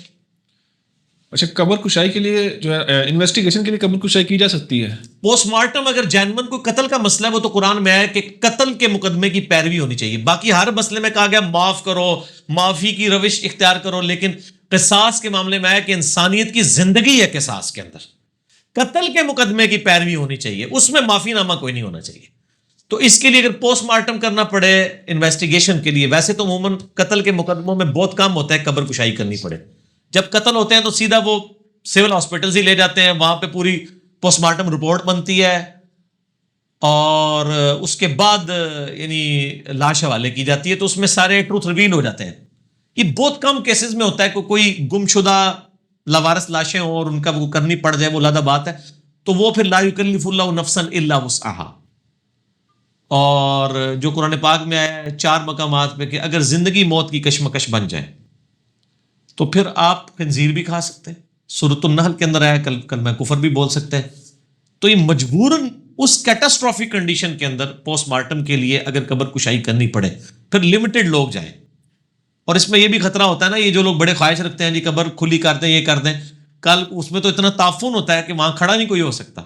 اچھا, قبر کشائی کے لیے جو ہے انویسٹیگیشن کے لیے قبر کشائی کی جا سکتی ہے؟ پوسٹ مارٹم اگر جینون کو قتل کا مسئلہ ہے, وہ تو قرآن میں ہے کہ قتل کے مقدمے کی پیروی ہونی چاہیے. باقی ہر مسئلے میں کہا گیا معاف کرو, معافی کی روش اختیار کرو, لیکن قصاص کے معاملے میں ہے کہ انسانیت کی زندگی ہے قصاص کے اندر, قتل کے مقدمے کی پیروی ہونی چاہیے, اس میں معافی نامہ کوئی نہیں ہونا چاہیے. تو اس کے لیے اگر پوسٹ مارٹم کرنا پڑے انویسٹیگیشن کے لیے, ویسے تو عموماً قتل کے مقدموں میں بہت کم ہوتا ہے قبر کشائی کرنی پڑے. جب قتل ہوتے ہیں تو سیدھا وہ سول ہاسپٹل ہی لے جاتے ہیں, وہاں پہ پوری پوسٹ مارٹم رپورٹ بنتی ہے اور اس کے بعد یعنی لاش حوالے کی جاتی ہے, تو اس میں سارے ٹروتھ ریویل ہو جاتے ہیں. یہ بہت کم کیسز میں ہوتا ہے کہ کوئی گمشدہ لاوارث لاشیں ہوں اور ان کا وہ کرنی پڑ جائے, وہ علیحدہ بات ہے. تو وہ پھر لا یکلف اللہ نفسا الا وسعها. اور جو قرآن پاک میں آیا ہے 4 مقامات پہ کہ اگر زندگی موت کی کشمکش بن جائے تو پھر آپ خنزیر بھی کھا سکتے ہیں. سورۃ النحل کے اندر آیا کلمہ کفر بھی بول سکتے ہیں. تو یہ مجبوراً اس کیٹاسٹرافک کنڈیشن کے اندر پوسٹ مارٹم کے لیے اگر قبر کشائی کرنی پڑے پھر لمیٹڈ لوگ جائیں. اور اس میں یہ بھی خطرہ ہوتا ہے نا, یہ جو لوگ بڑے خواہش رکھتے ہیں جی قبر کھلی کر دیں یہ کر دیں, کل اس میں تو اتنا تعفن ہوتا ہے کہ وہاں کھڑا نہیں کوئی ہو سکتا.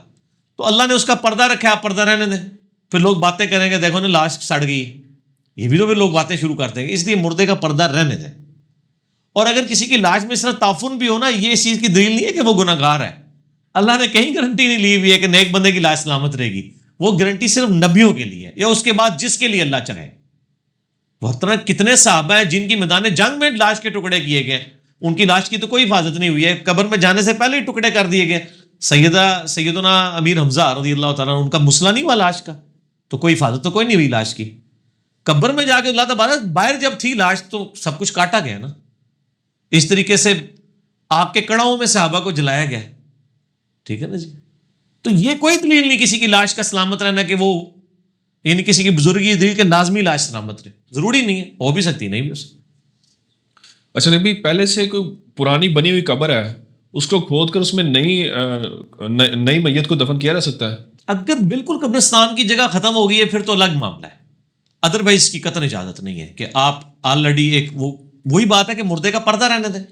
تو اللہ نے اس کا پردہ رکھا ہے, آپ پردہ رہنے دیں. پھر لوگ باتیں کریں گے دیکھو نا لاش سڑ گئی, یہ بھی تو پھر لوگ باتیں شروع کرتے ہیں. اس لیے مردے کا پردہ رہنے دیں. اور اگر کسی کی لاش میں اس طرح تعفن بھی ہو نا, یہ اس چیز کی دلیل نہیں ہے کہ وہ گناہ گار ہے. اللہ نے کہیں گارنٹی نہیں لی ہوئی ہے کہ نیک بندے کی لاش سلامت رہے گی. وہ گارنٹی صرف نبیوں کے لیے یا اس کے بعد جس کے لیے اللہ چاہے. محترم کتنے صحابہ ہیں جن کی میدان جنگ میں لاش کے ٹکڑے کیے گئے, ان کی لاش کی تو کوئی حفاظت نہیں ہوئی ہے, قبر میں جانے سے پہلے ہی ٹکڑے کر دیے گئے. سیدنا امیر حمزہ رضی اللہ تعالیٰ ان کا مسئلہ نہیں ہوا لاش کا, تو کوئی حفاظت تو کوئی نہیں ہوئی لاش کی. قبر میں جا کے اللہ تعالیٰ باہر جب تھی لاش تو سب کچھ کاٹا گیا نا. اس طریقے سے آگ کے کڑاؤں میں صحابہ کو جلایا گیا. ٹھیک ہے نا جی. تو یہ کوئی دلیل نہیں کسی کی لاش کا سلامت رہنا کہ وہ یعنی کسی کی بزرگی دلیل کہ لازمی لاش سلامت رہے, ضروری نہیں ہے, ہو بھی سکتی نہیں بھی ہو سکتی. اچھا نبی, پہلے سے کوئی پرانی بنی ہوئی قبر ہے اس کو کھود کر اس میں نئی میت کو دفن کیا جا سکتا ہے؟ اگر بالکل قبرستان کی جگہ ختم ہو گئی ہے پھر تو الگ معاملہ ہے. ادروائز کی قطعاً اجازت نہیں ہے کہ آپ آلریڈی ایک وہی بات ہے کہ مردے کا پردہ رہنے دیں.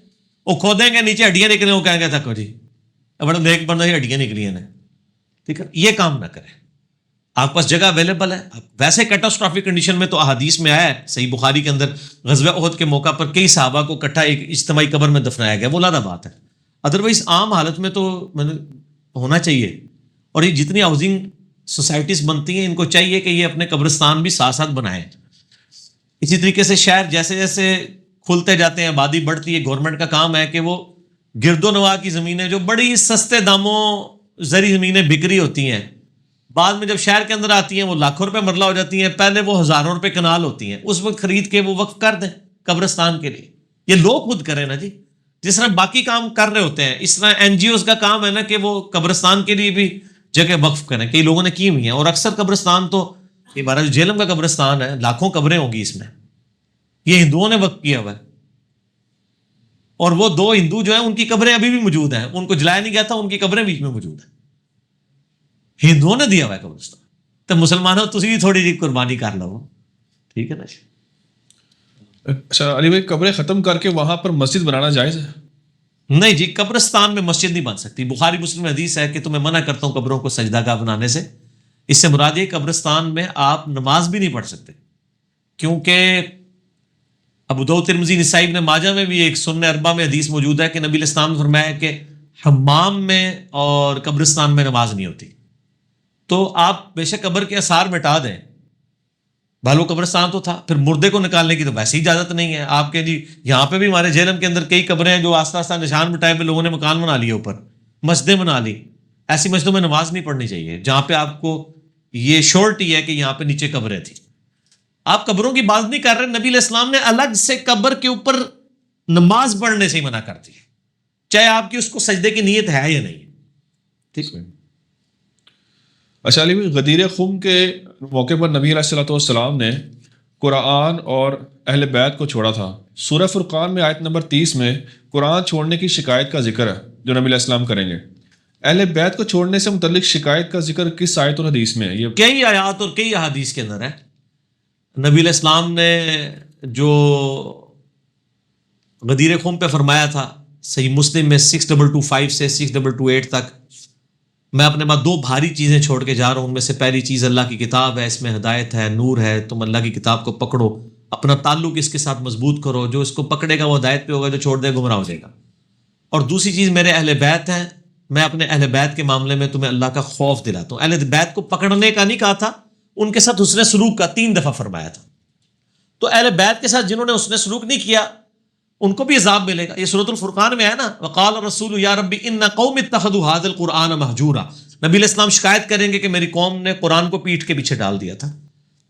وہ کھودیں گے نیچے ہڈیاں نکلیں, وہ کہیں گے تھکو جی بڑا نیک بندہ ہی ہڈیاں نکلی ہیں. ٹھیک ہے, یہ کام نہ کریں. آپ پاس جگہ اویلیبل ہے. ویسے کیٹاسٹرافک کنڈیشن میں تو احادیث میں آیا ہے, صحیح بخاری کے اندر غزوہ احد کے موقع پر کئی صحابہ کو اکٹھا ایک اجتماعی قبر میں دفنایا گیا, وہ علیحدہ بات ہے. ادروائز عام حالت میں تو ہونا چاہیے. اور یہ جتنی ہاؤسنگ سوسائٹیز بنتی ہیں ان کو چاہیے کہ یہ اپنے قبرستان بھی ساتھ ساتھ بنائیں. اسی طریقے سے شہر جیسے جیسے کھلتے جاتے ہیں, آبادی بڑھتی ہے, گورنمنٹ کا کام ہے کہ وہ گرد و نواح کی زمینیں جو بڑی سستے داموں زرعی زمینیں بکری ہوتی ہیں, بعد میں جب شہر کے اندر آتی ہیں وہ لاکھوں روپے مرلہ ہو جاتی ہیں, پہلے وہ ہزاروں روپے کنال ہوتی ہیں, اس وقت خرید کے وہ وقف کر دیں قبرستان کے لیے. یہ لوگ خود کریں نا جی, جس طرح باقی کام کر رہے ہوتے ہیں اس طرح این جی اوز کا کام ہے نا کہ وہ قبرستان کے لیے بھی جگہ وقف کریں. کئی لوگوں نے کی ہوئی ہیں. اور اکثر قبرستان تو یہ ہمارا جو جہلم کا قبرستان ہے لاکھوں قبریں ہوں گی اس میں, یہ ہندوؤں نے وقف کیا ہوا ہے. اور وہ 2 ہندو جو ہیں ان کی قبریں ابھی بھی موجود ہیں, ان کو جلایا نہیں گیا تھا, ان کی قبریں بیچ میں موجود ہیں. ہندوؤں نے دیا ہوا ہے قبرستان. تو مسلمانوں تسی بھی تھوڑی جی قربانی کر لو. ٹھیک ہے نا. اچھا علی بھائی, قبریں ختم کر کے وہاں پر مسجد بنانا جائز ہے؟ نہیں جی, قبرستان میں مسجد نہیں بن سکتی. بخاری مسلم میں حدیث ہے کہ تمہیں منع کرتا ہوں قبروں کو سجدہ گاہ بنانے سے. اس سے مراد یہ قبرستان میں آپ نماز بھی نہیں پڑھ سکتے, کیونکہ ابو داؤد ترمذی نسائی ابن ماجہ میں بھی ایک سنن اربعہ میں حدیث موجود ہے کہ نبی علیہ السلام نے فرمایا کہ حمام میں اور قبرستان میں نماز نہیں ہوتی. تو آپ بے شک قبر کے آثار مٹا دیں, بھالو قبرستان تو تھا, پھر مردے کو نکالنے کی تو ویسے ہی اجازت نہیں ہے آپ کے. جی یہاں پہ بھی ہمارے جہلم کے اندر کئی قبریں ہیں جو آستہ آستہ نشان مٹائے پہ لوگوں نے مکان بنا لیے, اوپر مسجدیں بنا لی. ایسی مسجدوں میں نماز نہیں پڑھنی چاہیے جہاں پہ آپ کو یہ شورٹی ہے کہ یہاں پہ نیچے قبریں تھیں. آپ قبروں کی بات نہیں کر رہے, نبی علیہ السلام نے الگ سے قبر کے اوپر نماز پڑھنے سے ہی منع کر دی, چاہے آپ کی اس کو سجدے کی نیت ہے یا نہیں. ٹھیک ہے. اچھا علی بھائی, غدیر خم کے موقع پر نبی علیہ الصلوۃ والسلام نے قرآن اور اہل بیت کو چھوڑا تھا. سورہ فرقان میں آیت نمبر 30 میں قرآن چھوڑنے کی شکایت کا ذکر ہے جو نبی علیہ السلام کریں گے. اہل بیت کو چھوڑنے سے متعلق شکایت کا ذکر کس آیت اور حدیث میں ہے؟ یہ کئی آیات اور کئی احادیث کے اندر ہے. نبی علیہ السلام نے جو غدیر خم پہ فرمایا تھا صحیح مسلم میں 6225 سے 6228 تک, میں اپنے بعد 2 بھاری چیزیں چھوڑ کے جا رہا ہوں. ان میں سے پہلی چیز اللہ کی کتاب ہے, اس میں ہدایت ہے, نور ہے. تم اللہ کی کتاب کو پکڑو, اپنا تعلق اس کے ساتھ مضبوط کرو. جو اس کو پکڑے گا وہ ہدایت پہ ہوگا, جو چھوڑ دے گمراہ ہو جائے گا. اور دوسری چیز میرے اہل بیت ہیں, میں اپنے اہل بیت کے معاملے میں تمہیں اللہ کا خوف دلاتا ہوں. اہل بیت کو پکڑنے کا نہیں کہا تھا, ان کے ساتھ حسن سلوک کا 3 دفعہ فرمایا تھا. تو اہل بیت کے ساتھ جنہوں نے حسن سلوک نہیں کیا ان کو بھی عذاب ملے گا. یہ سورۃ الفرقان میں ہے نا, وقال الرسول یا ربی ان قوم اتخذوا هذا القرآن مہجورا. نبی علیہ السلام شکایت کریں گے کہ میری قوم نے قرآن کو پیٹھ کے پیچھے ڈال دیا تھا.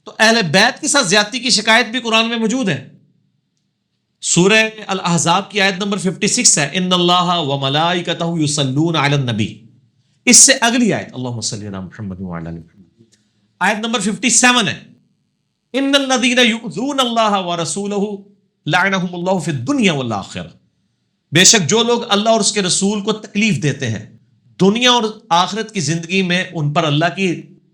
تو اہل بیت کے ساتھ زیادتی کی شکایت بھی قرآن میں موجود ہے. سورہ الاحزاب کی آیت نمبر 56 ہے, ان اللہ وملائکتہ یصلون علی النبی. اس سے اگلی آیت اللہم صلی علی محمد وعلی آل محمد, آیت نمبر 57 ہے، ان الذین یؤذون اللہ ورسولہ لعنہم اللہ فی الدنیا والآخرہ، بے شک جو لوگ اللہ اور اس کے رسول کو تکلیف دیتے ہیں دنیا اور آخرت کی زندگی میں، ان پر اللہ کی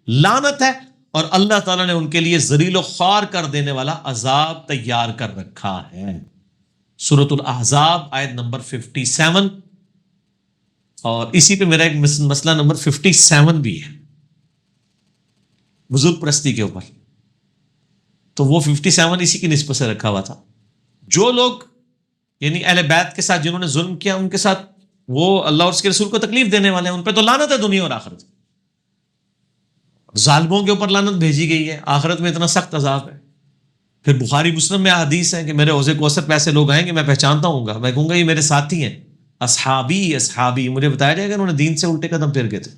لعنت ہے، اور اللہ تعالیٰ نے ان کے لیے ذلیل و خوار کر دینے والا عذاب تیار کر رکھا ہے۔ سورۃ الاحزاب آیت نمبر 57، اور اسی پہ میرا ایک مسئلہ نمبر 57 بھی ہے بزرگ پرستی کے اوپر، تو وہ 57 اسی کی نسبت سے رکھا ہوا تھا۔ جو لوگ یعنی اہل بیت کے ساتھ جنہوں نے ظلم کیا، ان کے ساتھ وہ اللہ اور اس کے رسول کو تکلیف دینے والے ہیں، ان پہ تو لعنت ہے دنیا اور آخرت۔ ظالموں کے اوپر لعنت بھیجی گئی ہے، آخرت میں اتنا سخت عذاب ہے۔ پھر بخاری مسلم میں حدیث ہے کہ میرے حوض کوثر پہ ایسے لوگ آئیں گے، میں پہچانتا ہوں گا، میں کہوں گا یہ میرے ساتھی ہیں، اصحابی اصحابی، مجھے بتایا جائے گا انہوں نے دین سے الٹے قدم پھیر گئے تھے،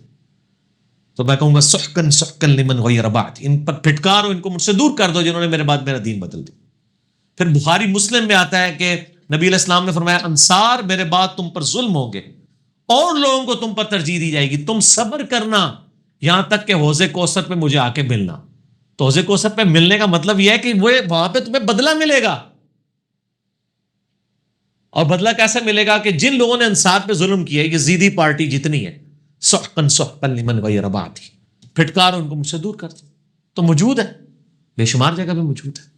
تو میں کہوں گا سحقن سحقن لمن غیر بعد، ان پر پھٹکارو، ان کو مجھ سے دور کر دو جنہوں نے میرے بعد میرا دین بدل دیا۔ پھر بخاری مسلم میں آتا ہے کہ نبی علیہ السلام نے فرمایا انصار میرے بعد تم پر ظلم ہوں گے اور لوگوں کو تم پر ترجیح دی جائے گی، تم صبر کرنا یہاں تک کہ حوض کوثر پہ مجھے آ کے ملنا۔ تو حوض کوثر پہ ملنے کا مطلب یہ ہے کہ وہ وہاں پہ تمہیں بدلہ ملے گا، اور بدلہ کیسے ملے گا کہ جن لوگوں نے انصار پہ ظلم کیا ہے، یزیدی پارٹی جتنی ہے، سحقن سحقن لمن غیر بعد، پھٹکار ان کو مجھ سے دور کر دو۔ تو موجود ہے، بے شمار جگہ پہ موجود ہے۔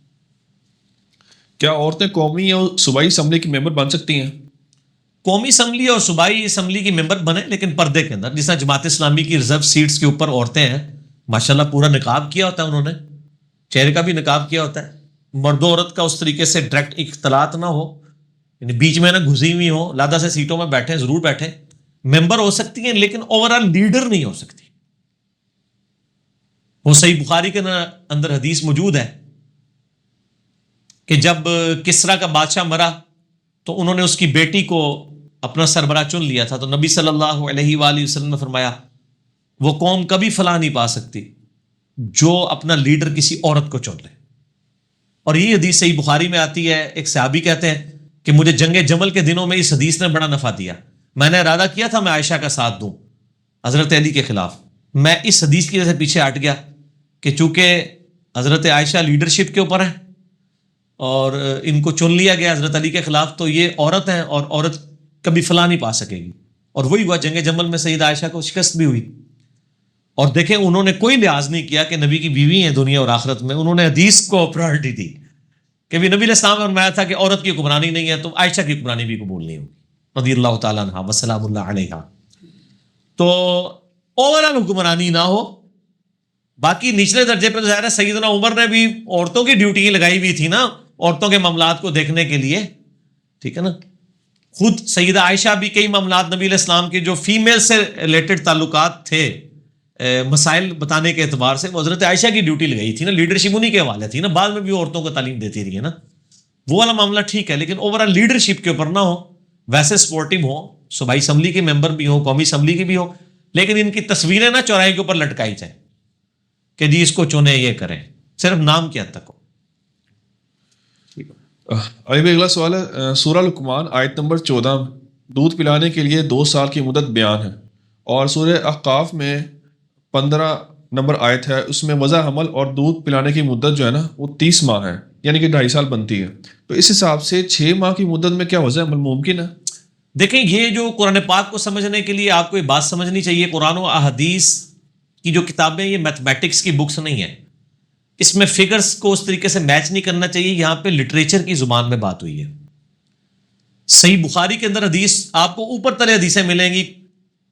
کیا عورتیں قومی یا صوبائی اسمبلی کی ممبر بن سکتی ہیں؟ قومی اسمبلی اور صوبائی اسمبلی کی ممبر بنے، لیکن پردے کے اندر، جس طرح جماعت اسلامی کی ریزرو سیٹس کے اوپر عورتیں ہیں، ماشاءاللہ پورا نقاب کیا ہوتا ہے انہوں نے، چہرے کا بھی نقاب کیا ہوتا ہے، مرد و عورت کا اس طریقے سے ڈائریکٹ اختلاط نہ ہو، یعنی بیچ میں نہ گھسی ہوئی ہو، لادہ سے سیٹوں میں بیٹھیں، ضرور بیٹھیں، ممبر ہو سکتی ہیں لیکن اوورآل لیڈر نہیں ہو سکتی۔ وہ صحیح بخاری کے اندر حدیث موجود ہے کہ جب کسرا کا بادشاہ مرا تو انہوں نے اس کی بیٹی کو اپنا سربراہ چن لیا تھا، تو نبی صلی اللہ علیہ وآلہ وسلم نے فرمایا وہ قوم کبھی فلاح نہیں پا سکتی جو اپنا لیڈر کسی عورت کو چن لے۔ اور یہ حدیث صحیح بخاری میں آتی ہے، ایک صحابی کہتے ہیں کہ مجھے جنگ جمل کے دنوں میں اس حدیث نے بڑا نفع دیا، میں نے ارادہ کیا تھا میں عائشہ کا ساتھ دوں حضرت علی کے خلاف، میں اس حدیث کی وجہ سے پیچھے ہٹ گیا کہ چونکہ حضرت عائشہ لیڈرشپ کے اوپر ہیں اور ان کو چن لیا گیا حضرت علی کے خلاف، تو یہ عورت ہیں اور عورت کبھی فلاح نہیں پا سکے گی۔ اور وہی ہوا، جنگ جمل میں سیدہ عائشہ کو شکست بھی ہوئی۔ اور دیکھیں انہوں نے کوئی لحاظ نہیں کیا کہ نبی کی بیوی ہیں دنیا اور آخرت میں، انہوں نے حدیث کو پرائرٹی دی کہ بھی نبی علیہ السلام نے فرمایا تھا کہ عورت کی حکمرانی نہیں ہے تو عائشہ کی حکمرانی بھی قبول نہیں ہوگی رضی اللہ تعالیٰ عنہا وسلام اللہ علیہا۔ تو اوورآل حکمرانی نہ ہو، باقی نچلے درجے پہ ظاہر ہے سیدنا عمر نے بھی عورتوں کی ڈیوٹی لگائی ہوئی تھی نا، عورتوں کے معاملات کو دیکھنے کے لیے، ٹھیک ہے نا۔ خود سیدہ عائشہ بھی کئی معاملات نبی علیہ السلام کے جو فیمیل سے ریلیٹڈ تعلقات تھے، مسائل بتانے کے اعتبار سے، وہ حضرت عائشہ کی ڈیوٹی لگائی تھی نا، لیڈرشپ انہی کے حوالے تھی نا، بعد میں بھی عورتوں کو تعلیم دیتی رہی ہے نا، وہ والا معاملہ ٹھیک ہے، لیکن اوورآل لیڈرشپ کے اوپر نہ ہو، ویسے سپورٹو ہو، صوبائی اسمبلی کے ممبر بھی ہو، قومی اسمبلی کی بھی ہو، لیکن ان کی تصویریں نہ چوراہے کے اوپر لٹکائی جائیں کہ جی اس کو چنے یہ کریں، صرف نام کی حد تک ہو۔ ابھی بھی اگلا سوال ہے، سورہ لقمان آیت نمبر 14 دودھ پلانے کے لیے 2 سال کی مدت بیان ہے، اور سورہ احقاف میں 15 نمبر آیت ہے، اس میں وضع حمل اور دودھ پلانے کی مدت جو ہے نا وہ 30 ماہ ہے، یعنی کہ 2.5 سال بنتی ہے، تو اس حساب سے 6 ماہ کی مدت میں کیا وضع حمل ممکن ہے؟ دیکھیں یہ جو قرآن پاک کو سمجھنے کے لیے آپ کو یہ بات سمجھنی چاہیے، قرآن و احادیث کی جو کتابیں یہ میتھمیٹکس کی بکس نہیں ہیں، اس میں فگرز کو اس طریقے سے میچ نہیں کرنا چاہیے، یہاں پہ لٹریچر کی زبان میں بات ہوئی ہے۔ صحیح بخاری کے اندر حدیث آپ کو اوپر تلے حدیثیں ملیں گی،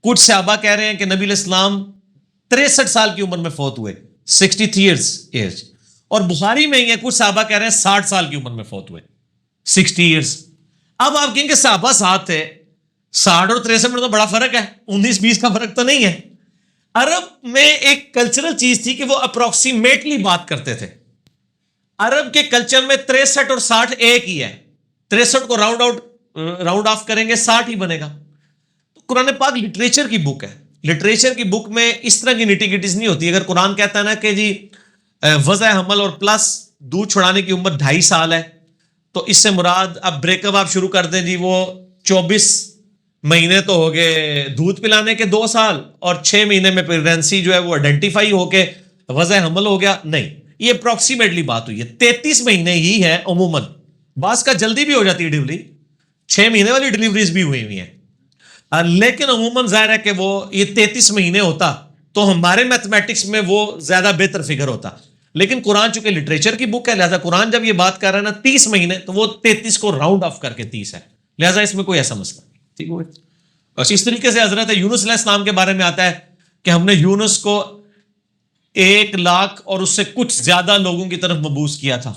کچھ صحابہ کہہ رہے ہیں کہ نبی علیہ السلام 63 سال کی عمر میں فوت ہوئے، 63 ایئرز ایج، اور بخاری میں ہی ہے کچھ صحابہ کہہ رہے ہیں 60 سال کی عمر میں فوت ہوئے، 60 ایئرز۔ اب آپ کہیں کہ صحابہ ساتھ تھے، 60 اور 63 میں تو بڑا فرق ہے، 19-20 کا فرق تو نہیں ہے۔ عرب میں ایک کلچرل چیز تھی کہ وہ اپروکسیمیٹلی بات کرتے تھے، عرب کے کلچر میں 63 اور 60 ایک ہی ہے، 63 کو راؤنڈ آف کریں گے 60 ہی بنے گا۔ تو قرآن پاک لٹریچر کی بک ہے، لٹریچر کی بک میں اس طرح کی نیٹی گٹیز نہیں ہوتی۔ اگر قرآن کہتا ہے نا کہ جی وضع حمل اور پلس دودھ چھڑانے کی عمر 2.5 سال ہے، تو اس سے مراد اب بریک اپ آپ شروع کر دیں جی، وہ 24 مہینے تو ہو گئے دودھ پلانے کے 2 سال، اور 6 مہینے میں پریگنینسی جو ہے وہ آئیڈینٹیفائی ہو کے وضع حمل ہو گیا، نہیں، یہ اپروکسیمیٹلی بات ہوئی ہے، 33 مہینے ہی ہے عموماً، بعض کا جلدی بھی ہو جاتی ہے ڈلیوری، 6 مہینے والی ڈلیوریز بھی ہوئی ہوئی ہیں، لیکن عموماً ظاہر ہے کہ وہ یہ 33 مہینے ہوتا تو ہمارے میتھمیٹکس میں وہ زیادہ بہتر فگر ہوتا، لیکن قرآن چونکہ لٹریچر کی بک ہے، لہٰذا قرآن جب یہ بات کر رہا ہے نا 30 مہینے، تو وہ 33 کو راؤنڈ آف کر کے 30 ہے، لہٰذا اس میں کوئی ایسا مسئلہ نہیں، ٹھیک ہو گیا۔ اس طریقے سے حضرت یونس علیہ السلام کے بارے میں آتا ہے کہ ہم نے یونس کو 1,00,000 اور اس سے کچھ زیادہ لوگوں کی طرف مبعوث کیا تھا،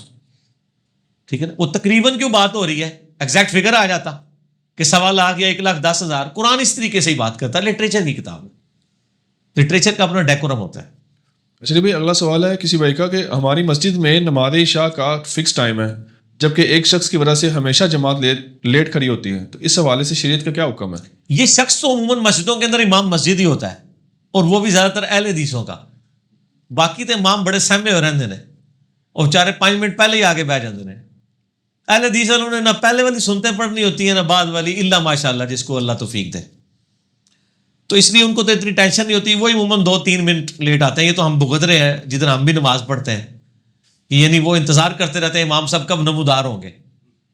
ٹھیک ہے نا، وہ تقریباً کیوں بات ہو رہی ہے، ایگزیکٹ فگر آ جاتا کہ 1,00,000 یا 1,10,000، قرآن اس طریقے سے ہی بات کرتا ہے، لٹریچر کی کتاب ہے، لٹریچر کا اپنا ڈیکورم ہوتا ہے۔ چلیے بھائی، اگلا سوال ہے کسی بھائی کا کہ ہماری مسجد میں نماز عشاء کا فکس ٹائم ہے، جبکہ ایک شخص کی وجہ سے ہمیشہ جماعت لیٹ کھڑی ہوتی ہے، تو اس حوالے سے شریعت کا کیا حکم ہے؟ یہ شخص تو عموماً مسجدوں کے اندر امام مسجد ہی ہوتا ہے، اور وہ بھی زیادہ تر اہل حدیثوں کا، باقی تو امام بڑے سہمے ہو رہتے ہیں اور بیچارے 5 منٹ پہلے ہی آگے بیٹھ جاتے ہیں، اہل حدیث والوں نے نہ پہلے والی سنتیں پڑھنی ہوتی ہیں نہ بعد والی، الا ماشاء اللہ جس کو اللہ توفیق دے، تو اس لیے ان کو تو اتنی ٹینشن نہیں ہوتی، وہی عموماً 2-3 منٹ لیٹ آتے ہیں۔ یہ تو ہم بھگت رہے ہیں جدھر ہم بھی نماز پڑھتے ہیں، یعنی وہ انتظار کرتے رہتے ہیں امام صاحب کب نمودار ہوں گے۔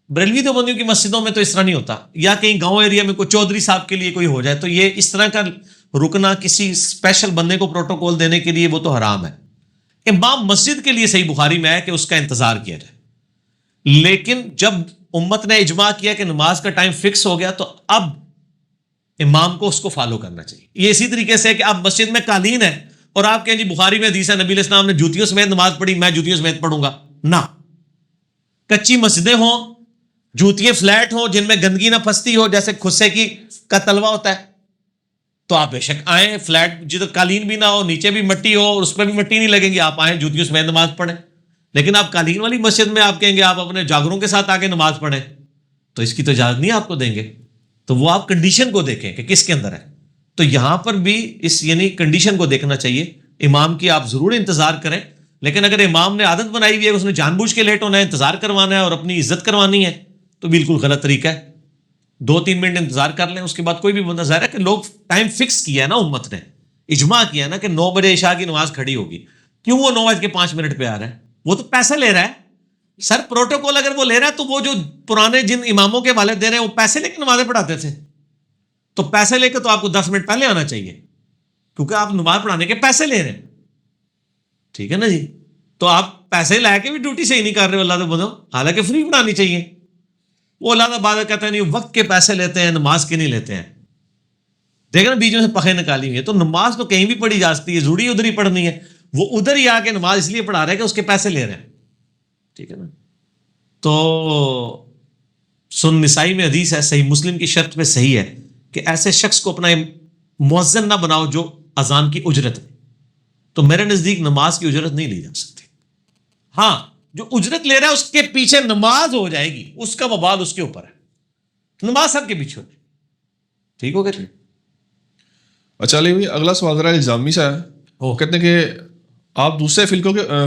بریلوی دیوبندیوں کی مسجدوں میں تو اس طرح نہیں ہوتا، یا کہیں گاؤں ایریا میں کوئی چودھری صاحب کے لیے کوئی ہو جائے تو یہ اس طرح کا رکنا کسی اسپیشل بندے کو پروٹوکول دینے کے لیے وہ تو حرام ہے۔ امام مسجد کے لیے صحیح بخاری میں ہے کہ اس کا انتظار کیا جائے، لیکن جب امت نے اجماع کیا کہ نماز کا ٹائم فکس ہو گیا تو اب امام کو اس کو فالو کرنا چاہیے۔ یہ اسی طریقے سے کہ اب مسجد میں قالین ہے اور آپ کہیں جی بخاری میں حدیث ہے نبی علیہ السلام نے جوتیوں سمیت نماز پڑھی، میں جوتیوں سمیت پڑھوں گا، نہ، کچی مسجدیں ہوں، جوتیاں فلیٹ ہوں جن میں گندگی نہ پھنستی ہو، جیسے خصے کا تلوا ہوتا ہے، تو آپ بے شک آئیں، فلیٹ جدھر قالین بھی نہ ہو، نیچے بھی مٹی ہو اور اس پہ بھی مٹی نہیں لگے گی، آپ آئیں جوتیوں سمیت نماز پڑھیں۔ لیکن آپ قالین والی مسجد میں آپ کہیں گے آپ اپنے جاگروں کے ساتھ آگے نماز پڑھیں، تو اس کی تو اجازت نہیں آپ کو دیں گے، تو وہ آپ کنڈیشن کو دیکھیں کہ کس کے اندر ہے۔ تو یہاں پر بھی اس یعنی کنڈیشن کو دیکھنا چاہیے، امام کی آپ ضرور انتظار کریں، لیکن اگر امام نے عادت بنائی ہوئی ہے اس نے جان بوجھ کے لیٹ ہونا ہے، انتظار کروانا ہے اور اپنی عزت کروانی ہے، تو بالکل غلط طریقہ ہے۔ 2-3 منٹ انتظار کر لیں، اس کے بعد کوئی بھی بندہ، ظاہر ہے کہ لوگ ٹائم فکس کیا ہے نا، امت نے اجماع کیا ہے نا کہ 9 بجے عشاء کی نماز کھڑی ہوگی، کیوں وہ 9:05 پہ آ رہا ہے؟ وہ تو پیسہ لے رہا ہے سر، پروٹوکول اگر وہ لے رہا ہے تو وہ جو پرانے جن اماموں کے والد دے رہے ہیں وہ پیسے لے کے نمازیں پڑھاتے تھے، تو پیسے لے کے تو آپ کو 10 منٹ پہلے آنا چاہیے، کیونکہ آپ نماز پڑھانے کے پیسے لے رہے ہیں، ٹھیک ہے نا جی، تو آپ پیسے لے کے بھی ڈیوٹی صحیح نہیں کر رہے ہو اللہ تو بندو، حالانکہ فری پڑھانی چاہیے۔ وہ اللہ تعالیٰ بعد کہتے ہیں نہیں وقت کے پیسے لیتے ہیں، نماز کے نہیں لیتے ہیں، دیکھیں نا بیچوں سے پخے نکالی ہوئی ہے، تو نماز تو کہیں بھی پڑھی جا سکتی ہے، ضروری ادھر ہی پڑھنی ہے، وہ ادھر ہی آ کے نماز اس لیے پڑھا رہے ہیں کہ اس کے پیسے لے رہے ہیں، ٹھیک ہے نا۔ تو سن نسائی میں حدیث ہے، صحیح مسلم کی شرط پہ صحیح ہے کہ ایسے شخص کو اپنا مؤذن نہ بناؤ جو اذان کی اجرت ہے، تو میرے نزدیک نماز کی اجرت نہیں لی جا سکتی، ہاں جو اجرت لے رہا ہے اس کے پیچھے نماز ہو جائے گی، اس کا وبال اس کے اوپر ہے، نماز سب کے پیچھے ہو جائے، ٹھیک ہو گیا۔ اچھا علی بھائی، اگلا سوال ذرا الزامی سا ہے، وہ کہتے ہیں کہ آپ دوسرے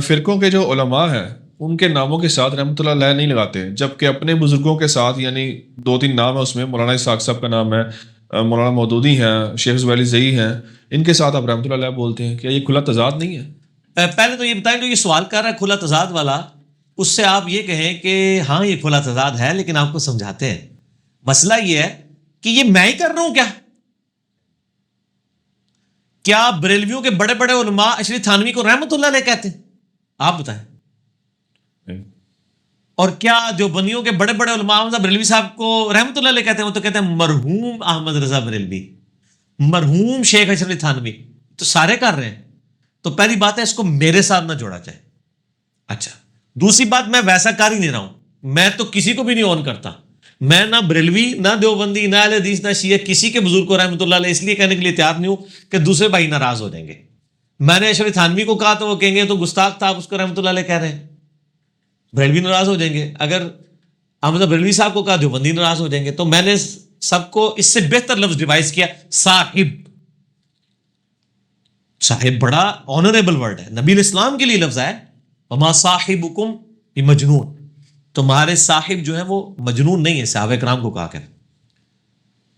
فرقوں کے جو علماء ہیں ان کے ناموں کے ساتھ رحمۃ اللہ علیہ نہیں لگاتے، جبکہ اپنے بزرگوں کے ساتھ یعنی 2-3 نام ہے اس میں، مولانا اسحاق صاحب کا نام ہے، مولانا مودودی ہیں، شیخ زبیلی زئی ہیں، ان کے ساتھ آپ رحمۃ اللہ علیہ بولتے ہیں، کیا یہ کھلا تضاد نہیں ہے؟ پہلے تو یہ بتائیں جو یہ سوال کر رہا ہے کھلا تضاد والا، اس سے آپ یہ کہیں کہ ہاں یہ کھلا تضاد ہے، لیکن آپ کو سمجھاتے ہیں، مسئلہ یہ ہے کہ یہ میں ہی کر رہا ہوں کیا بریلویوں کے بڑے بڑے علماء اشرف تھانوی کو رحمۃ اللہ علیہ کہتے ہیں؟ آپ بتائیں۔ اور کیا جو بندیوں کے بڑے بڑے علماء احمد بریلوی صاحب کو رحمۃ اللہ علیہ کہتے ہیں؟ وہ تو کہتے ہیں مرحوم احمد رضا بریلوی، مرحوم شیخ اشرف تھانوی، تو سارے کر رہے ہیں، تو پہلی بات ہے اس کو میرے ساتھ نہ جوڑا جائے۔ اچھا، دوسری بات میں ویسا کر ہی نہیں رہا ہوں، میں تو کسی کو بھی نہیں اون کرتا، میں نہ بریلوی نہ دیوبندی نہ اہل حدیث نہ شیعہ کسی کے بزرگ کو رحمۃ اللہ علیہ اس لیے کہنے کے لیے تیار نہیں ہوں کہ دوسرے بھائی ناراض ہو جائیں گے۔ میں نے اشرف تھانوی کو کہا تو وہ کہیں گے تو گستاخ تھا، آپ اس کو رحمۃ اللہ علیہ کہہ رہے ہیں، بریلوی ناراض ہو جائیں گے۔ اگر احمد بریلوی صاحب کو کہا دیوبندی ناراض ہو جائیں گے۔ تو میں نے سب کو اس سے بہتر لفظ ڈیوائز کیا، صاحب۔ صاحب بڑا آنریبل ورڈ ہے، نبی الاسلام کے لیے لفظ ہے، وما صاحبکم بمجنون، تمہارے صاحب جو ہیں وہ مجنون نہیں ہے، صحابہ کرام کو کہا کر۔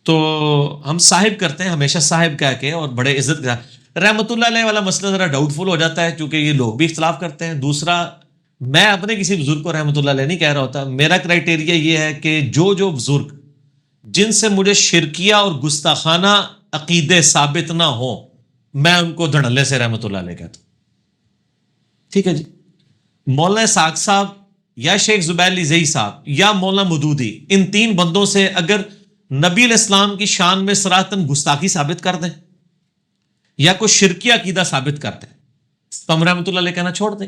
تو ہم صاحب کرتے ہیں ہمیشہ صاحب کہہ کے اور بڑے عزت کا، رحمۃ اللہ علیہ والا مسئلہ ذرا ڈاؤٹ فل ہو جاتا ہے چونکہ یہ لوگ بھی اختلاف کرتے ہیں. دوسرا میں اپنے کسی بزرگ کو رحمۃ اللہ علیہ نہیں کہہ رہا ہوتا, میرا کرائٹیریا یہ ہے کہ جو بزرگ جن سے مجھے شرکیہ اور گستاخانہ عقیدے ثابت نہ ہوں میں ان کو دھڑلے سے رحمۃ اللہ علیہ کہتا ہوں. ٹھیک ہے جی. مولانا اسحاق صاحب یا شیخ زبیر علی زئی صاحب یا مولانا مودودی, ان تین بندوں سے اگر نبی علیہ السلام کی شان میں صراحتاً گستاخی ثابت کر دیں یا کوئی شرکیہ عقیدہ ثابت کر دیں تو ہم رحمۃ اللہ علیہ کہنا چھوڑ دیں.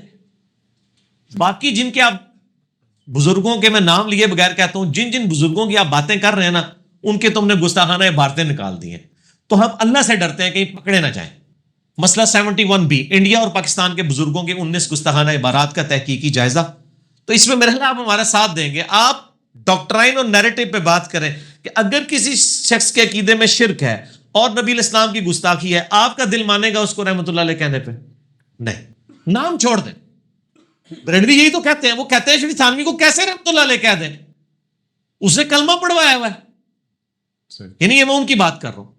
باقی جن کے آپ بزرگوں کے میں نام لیے بغیر کہتا ہوں, جن بزرگوں کی آپ باتیں کر رہے ہیں نا ان کے تم نے گستاخانہ عبارتیں نکال دی ہیں, تو ہم اللہ سے ڈرتے ہیں کہیں پکڑے نہ جائیں. مسئلہ 71B انڈیا اور پاکستان کے بزرگوں کے 19 گستاخانہ عبارات کا تحقیقی جائزہ. تو اس میں میرے خیال آپ ہمارا ساتھ دیں گے. آپ ڈاکٹرائن اور نیریٹو پہ بات کریں کہ اگر کسی شخص کے عقیدے میں شرک ہے اور نبی علیہ السلام کی گستاخی ہے, آپ کا دل مانے گا اس کو رحمۃ اللہ علیہ کہنے پہ؟ نہیں, نام چھوڑ دیں. بریلوی یہی تو کہتے ہیں, وہ کہتے ہیں شریف تھانوی کو کیسے رحمۃ اللہ علیہ کہہ دیں, اسے کلمہ پڑھوایا ہوا ہے. یعنی یہ میں ان کی بات کر رہا ہوں.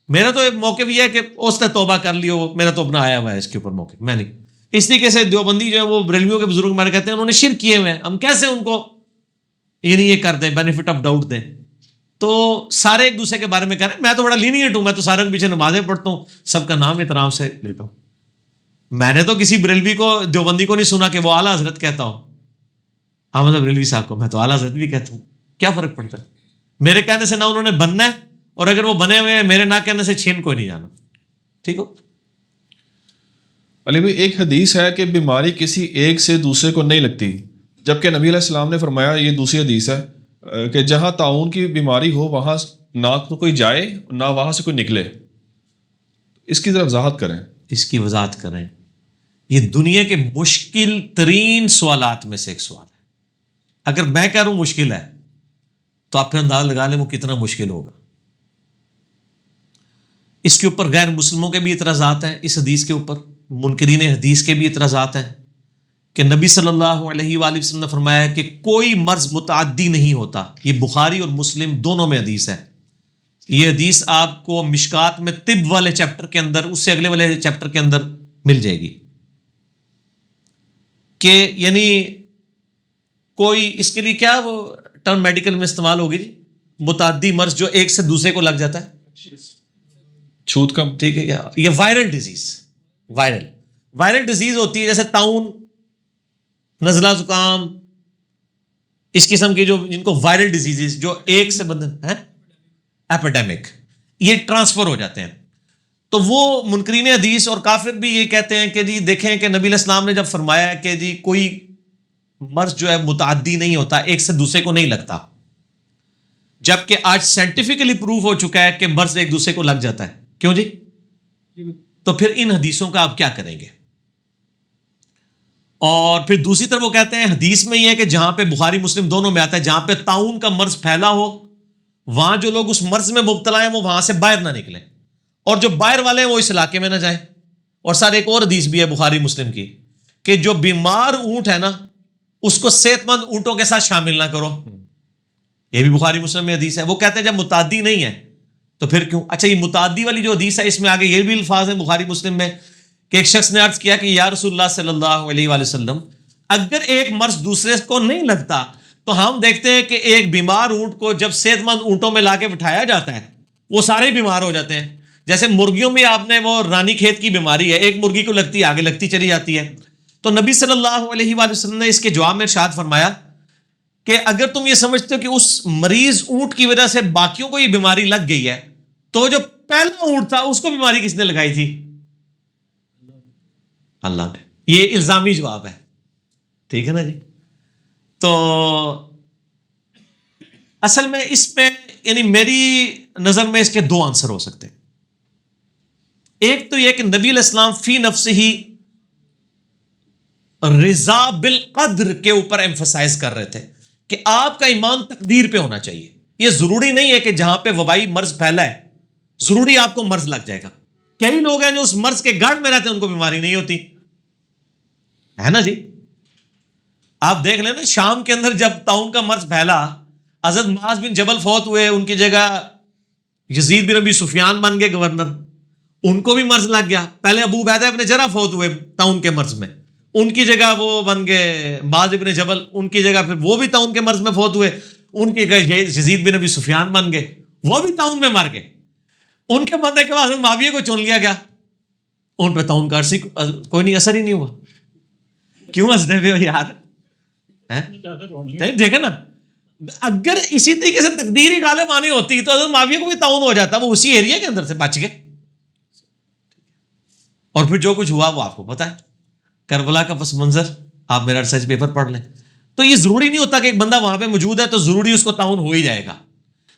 میرا تو موقف یہ ہے کہ اس نے توبہ کر لی ہو, میرا تو اپنا آیا ہوا ہے اس کے اوپر موقف, میں نہیں. اس طریقے سے دیوبندی جو ہے وہ بریلویوں کے بزرگ ہمارے کہتے ہیں انہوں نے شرک کیے ہوئے ہیں, ہم کیسے ان کو یہ کر دیں, بینیفٹ آف ڈاؤٹ دیں. تو سارے ایک دوسرے کے بارے میں کہہ رہے ہیں. میں تو بڑا لینیٹ ہوں, میں تو سارے کے پیچھے نمازیں پڑھتا ہوں, سب کا نام احترام سے لیتا ہوں. میں نے تو کسی بریلوی کو دیوبندی کو نہیں سنا کہ وہ اعلیٰ حضرت کہتا ہوں. احمد بریلوی صاحب کو میں تو اعلیٰ حضرت بھی کہتا ہوں. کیا فرق پڑتا ہے؟ میرے کہنے سے نہ انہوں نے بننا ہے, اور اگر وہ بنے ہوئے ہیں میرے نہ کہنے سے چھین کوئی نہیں جانا. ٹھیک ہو علی بھائی, ایک حدیث ہے کہ بیماری کسی ایک سے دوسرے کو نہیں لگتی, جبکہ نبی علیہ السلام نے فرمایا, یہ دوسری حدیث ہے کہ جہاں طاعون کی بیماری ہو وہاں نہ تو کوئی جائے نہ وہاں سے کوئی نکلے. اس کی ذرا وضاحت کریں. اس کی وضاحت کریں. یہ دنیا کے مشکل ترین سوالات میں سے ایک سوال ہے. اگر میں کہہ رہا ہوں مشکل ہے تو آپ پھر اندازہ لگا لیں وہ کتنا مشکل ہوگا. اس کے اوپر غیر مسلموں کے بھی اعتراضات ہیں, اس حدیث کے اوپر منکرین حدیث کے بھی اعتراضات ہیں کہ نبی صلی اللہ علیہ وآلہ وسلم نے فرمایا کہ کوئی مرض متعدی نہیں ہوتا. یہ بخاری اور مسلم دونوں میں حدیث ہے. یہ حدیث آپ کو مشکات میں طب والے چیپٹر کے اندر, اس سے اگلے والے چیپٹر کے اندر مل جائے گی کہ یعنی کوئی اس کے لیے کیا وہ ٹرم میڈیکل میں استعمال ہوگی جی, متعدی مرض جو ایک سے دوسرے کو لگ جاتا ہے, چھوت کا. ٹھیک ہے. یہ وائرل ڈیزیز, وائرل ڈیزیز ہوتی ہے جیسے طاعون, نزلہ زکام, اس قسم کی جو جن کو وائرل ڈیزیز جو ایک سے بدن ہے, ایپیڈیمک, یہ ٹرانسفر ہو جاتے ہیں. تو وہ منکرین حدیث اور کافر بھی یہ کہتے ہیں کہ جی دیکھیں کہ نبی علیہ السلام نے جب فرمایا کہ جی کوئی مرض جو ہے متعدی نہیں ہوتا, ایک سے دوسرے کو نہیں لگتا, جبکہ آج سائنٹیفکلی پروف ہو چکا ہے کہ مرض ایک دوسرے کو لگ جاتا ہے. کیوں جی؟ تو پھر ان حدیثوں کا آپ کیا کریں گے؟ اور پھر دوسری طرف وہ کہتے ہیں حدیث میں یہ ہے کہ جہاں پہ بخاری مسلم دونوں میں آتا ہے جہاں پہ طاعون کا مرض پھیلا ہو وہاں جو لوگ اس مرض میں مبتلا ہیں وہ وہاں سے باہر نہ نکلیں, اور جو باہر والے ہیں وہ اس علاقے میں نہ جائیں. اور سارے ایک اور حدیث بھی ہے بخاری مسلم کی کہ جو بیمار اونٹ ہے نا اس کو صحت مند اونٹوں کے ساتھ شامل نہ کرو. یہ بھی بخاری مسلم میں حدیث ہے. وہ کہتے ہیں جب متعدی نہیں ہے تو پھر کیوں؟ اچھا, یہ متعدی والی جو حدیث ہے اس میں آگے یہ بھی الفاظ ہیں بخاری مسلم میں کہ ایک شخص نے عرض کیا کہ یا رسول اللہ صلی اللہ علیہ وآلہ وسلم, اگر ایک مرض دوسرے کو نہیں لگتا تو ہم دیکھتے ہیں کہ ایک بیمار اونٹ کو جب صحت مند اونٹوں میں لا کے بٹھایا جاتا ہے وہ سارے بیمار ہو جاتے ہیں. جیسے مرغیوں میں آپ نے وہ رانی کھیت کی بیماری ہے, ایک مرغی کو لگتی ہے آگے لگتی چلی جاتی ہے. تو نبی صلی اللہ علیہ وآلہ وسلم نے اس کے جواب میں ارشاد فرمایا کہ اگر تم یہ سمجھتے ہو کہ اس مریض اونٹ کی وجہ سے باقیوں کو یہ بیماری لگ گئی ہے تو جو پہلا اونٹ تھا اس کو بیماری کس نے لگائی تھی؟ اللہ نے. یہ الزامی جواب ہے. ٹھیک ہے نا جی. تو اصل میں اس میں یعنی میری نظر میں اس کے دو آنسر ہو سکتے ہیں. ایک تو یہ کہ نبی علیہ السلام فی نفس ہی رضا بالقدر کے اوپر ایمفسائز کر رہے تھے کہ آپ کا ایمان تقدیر پہ ہونا چاہیے. یہ ضروری نہیں ہے کہ جہاں پہ وبائی مرض پھیلا ہے ضروری آپ کو مرض لگ جائے گا. کئی لوگ ہیں جو اس مرض کے گڑھ میں رہتے ہیں ان کو بیماری نہیں ہوتی ہے نا جی. آپ دیکھ لیں نا شام کے اندر جب طاعون کا مرض پھیلا, حضرت معاذ بن جبل فوت ہوئے, ان کی جگہ یزید بن ابی سفیان بن گئے گورنر, ان کو بھی مرض لگ گیا. پہلے ابو عبیدہ ابن جرح فوت ہوئے طاعون کے مرض میں, ان کی جگہ وہ بن گئے معاذ ابن جبل, ان کی جگہ پھر وہ بھی طاعون کے مرض میں فوت ہوئے, ان کی جگہ یزید بن ابی سفیان بن گئے, وہ بھی طاعون میں مر گئے. ان کے مرنے کے بعد معاویہ کو چن لیا گیا, ان پہ طاعون کا عرصی کوئی نہیں اثر ہی نہیں ہوا. کیوں ہنستے ہوئے ہو یار؟ دیکھیں نا, اگر اسی طریقے سے تقدیر ہی غالب آنی ہوتی تو حضرت معاویہ کو بھی طاعون ہو جاتا, وہ اسی ایریا کے اندر سے بچ گئے. اور پھر جو کچھ ہوا وہ آپ کو پتا ہے, کربلا کا پس منظر, آپ میرا ریسرچ پیپر پڑھ لیں. تو یہ ضروری نہیں ہوتا کہ ایک بندہ وہاں پہ موجود ہے تو ضروری اس کو طاعون ہو ہی جائے گا.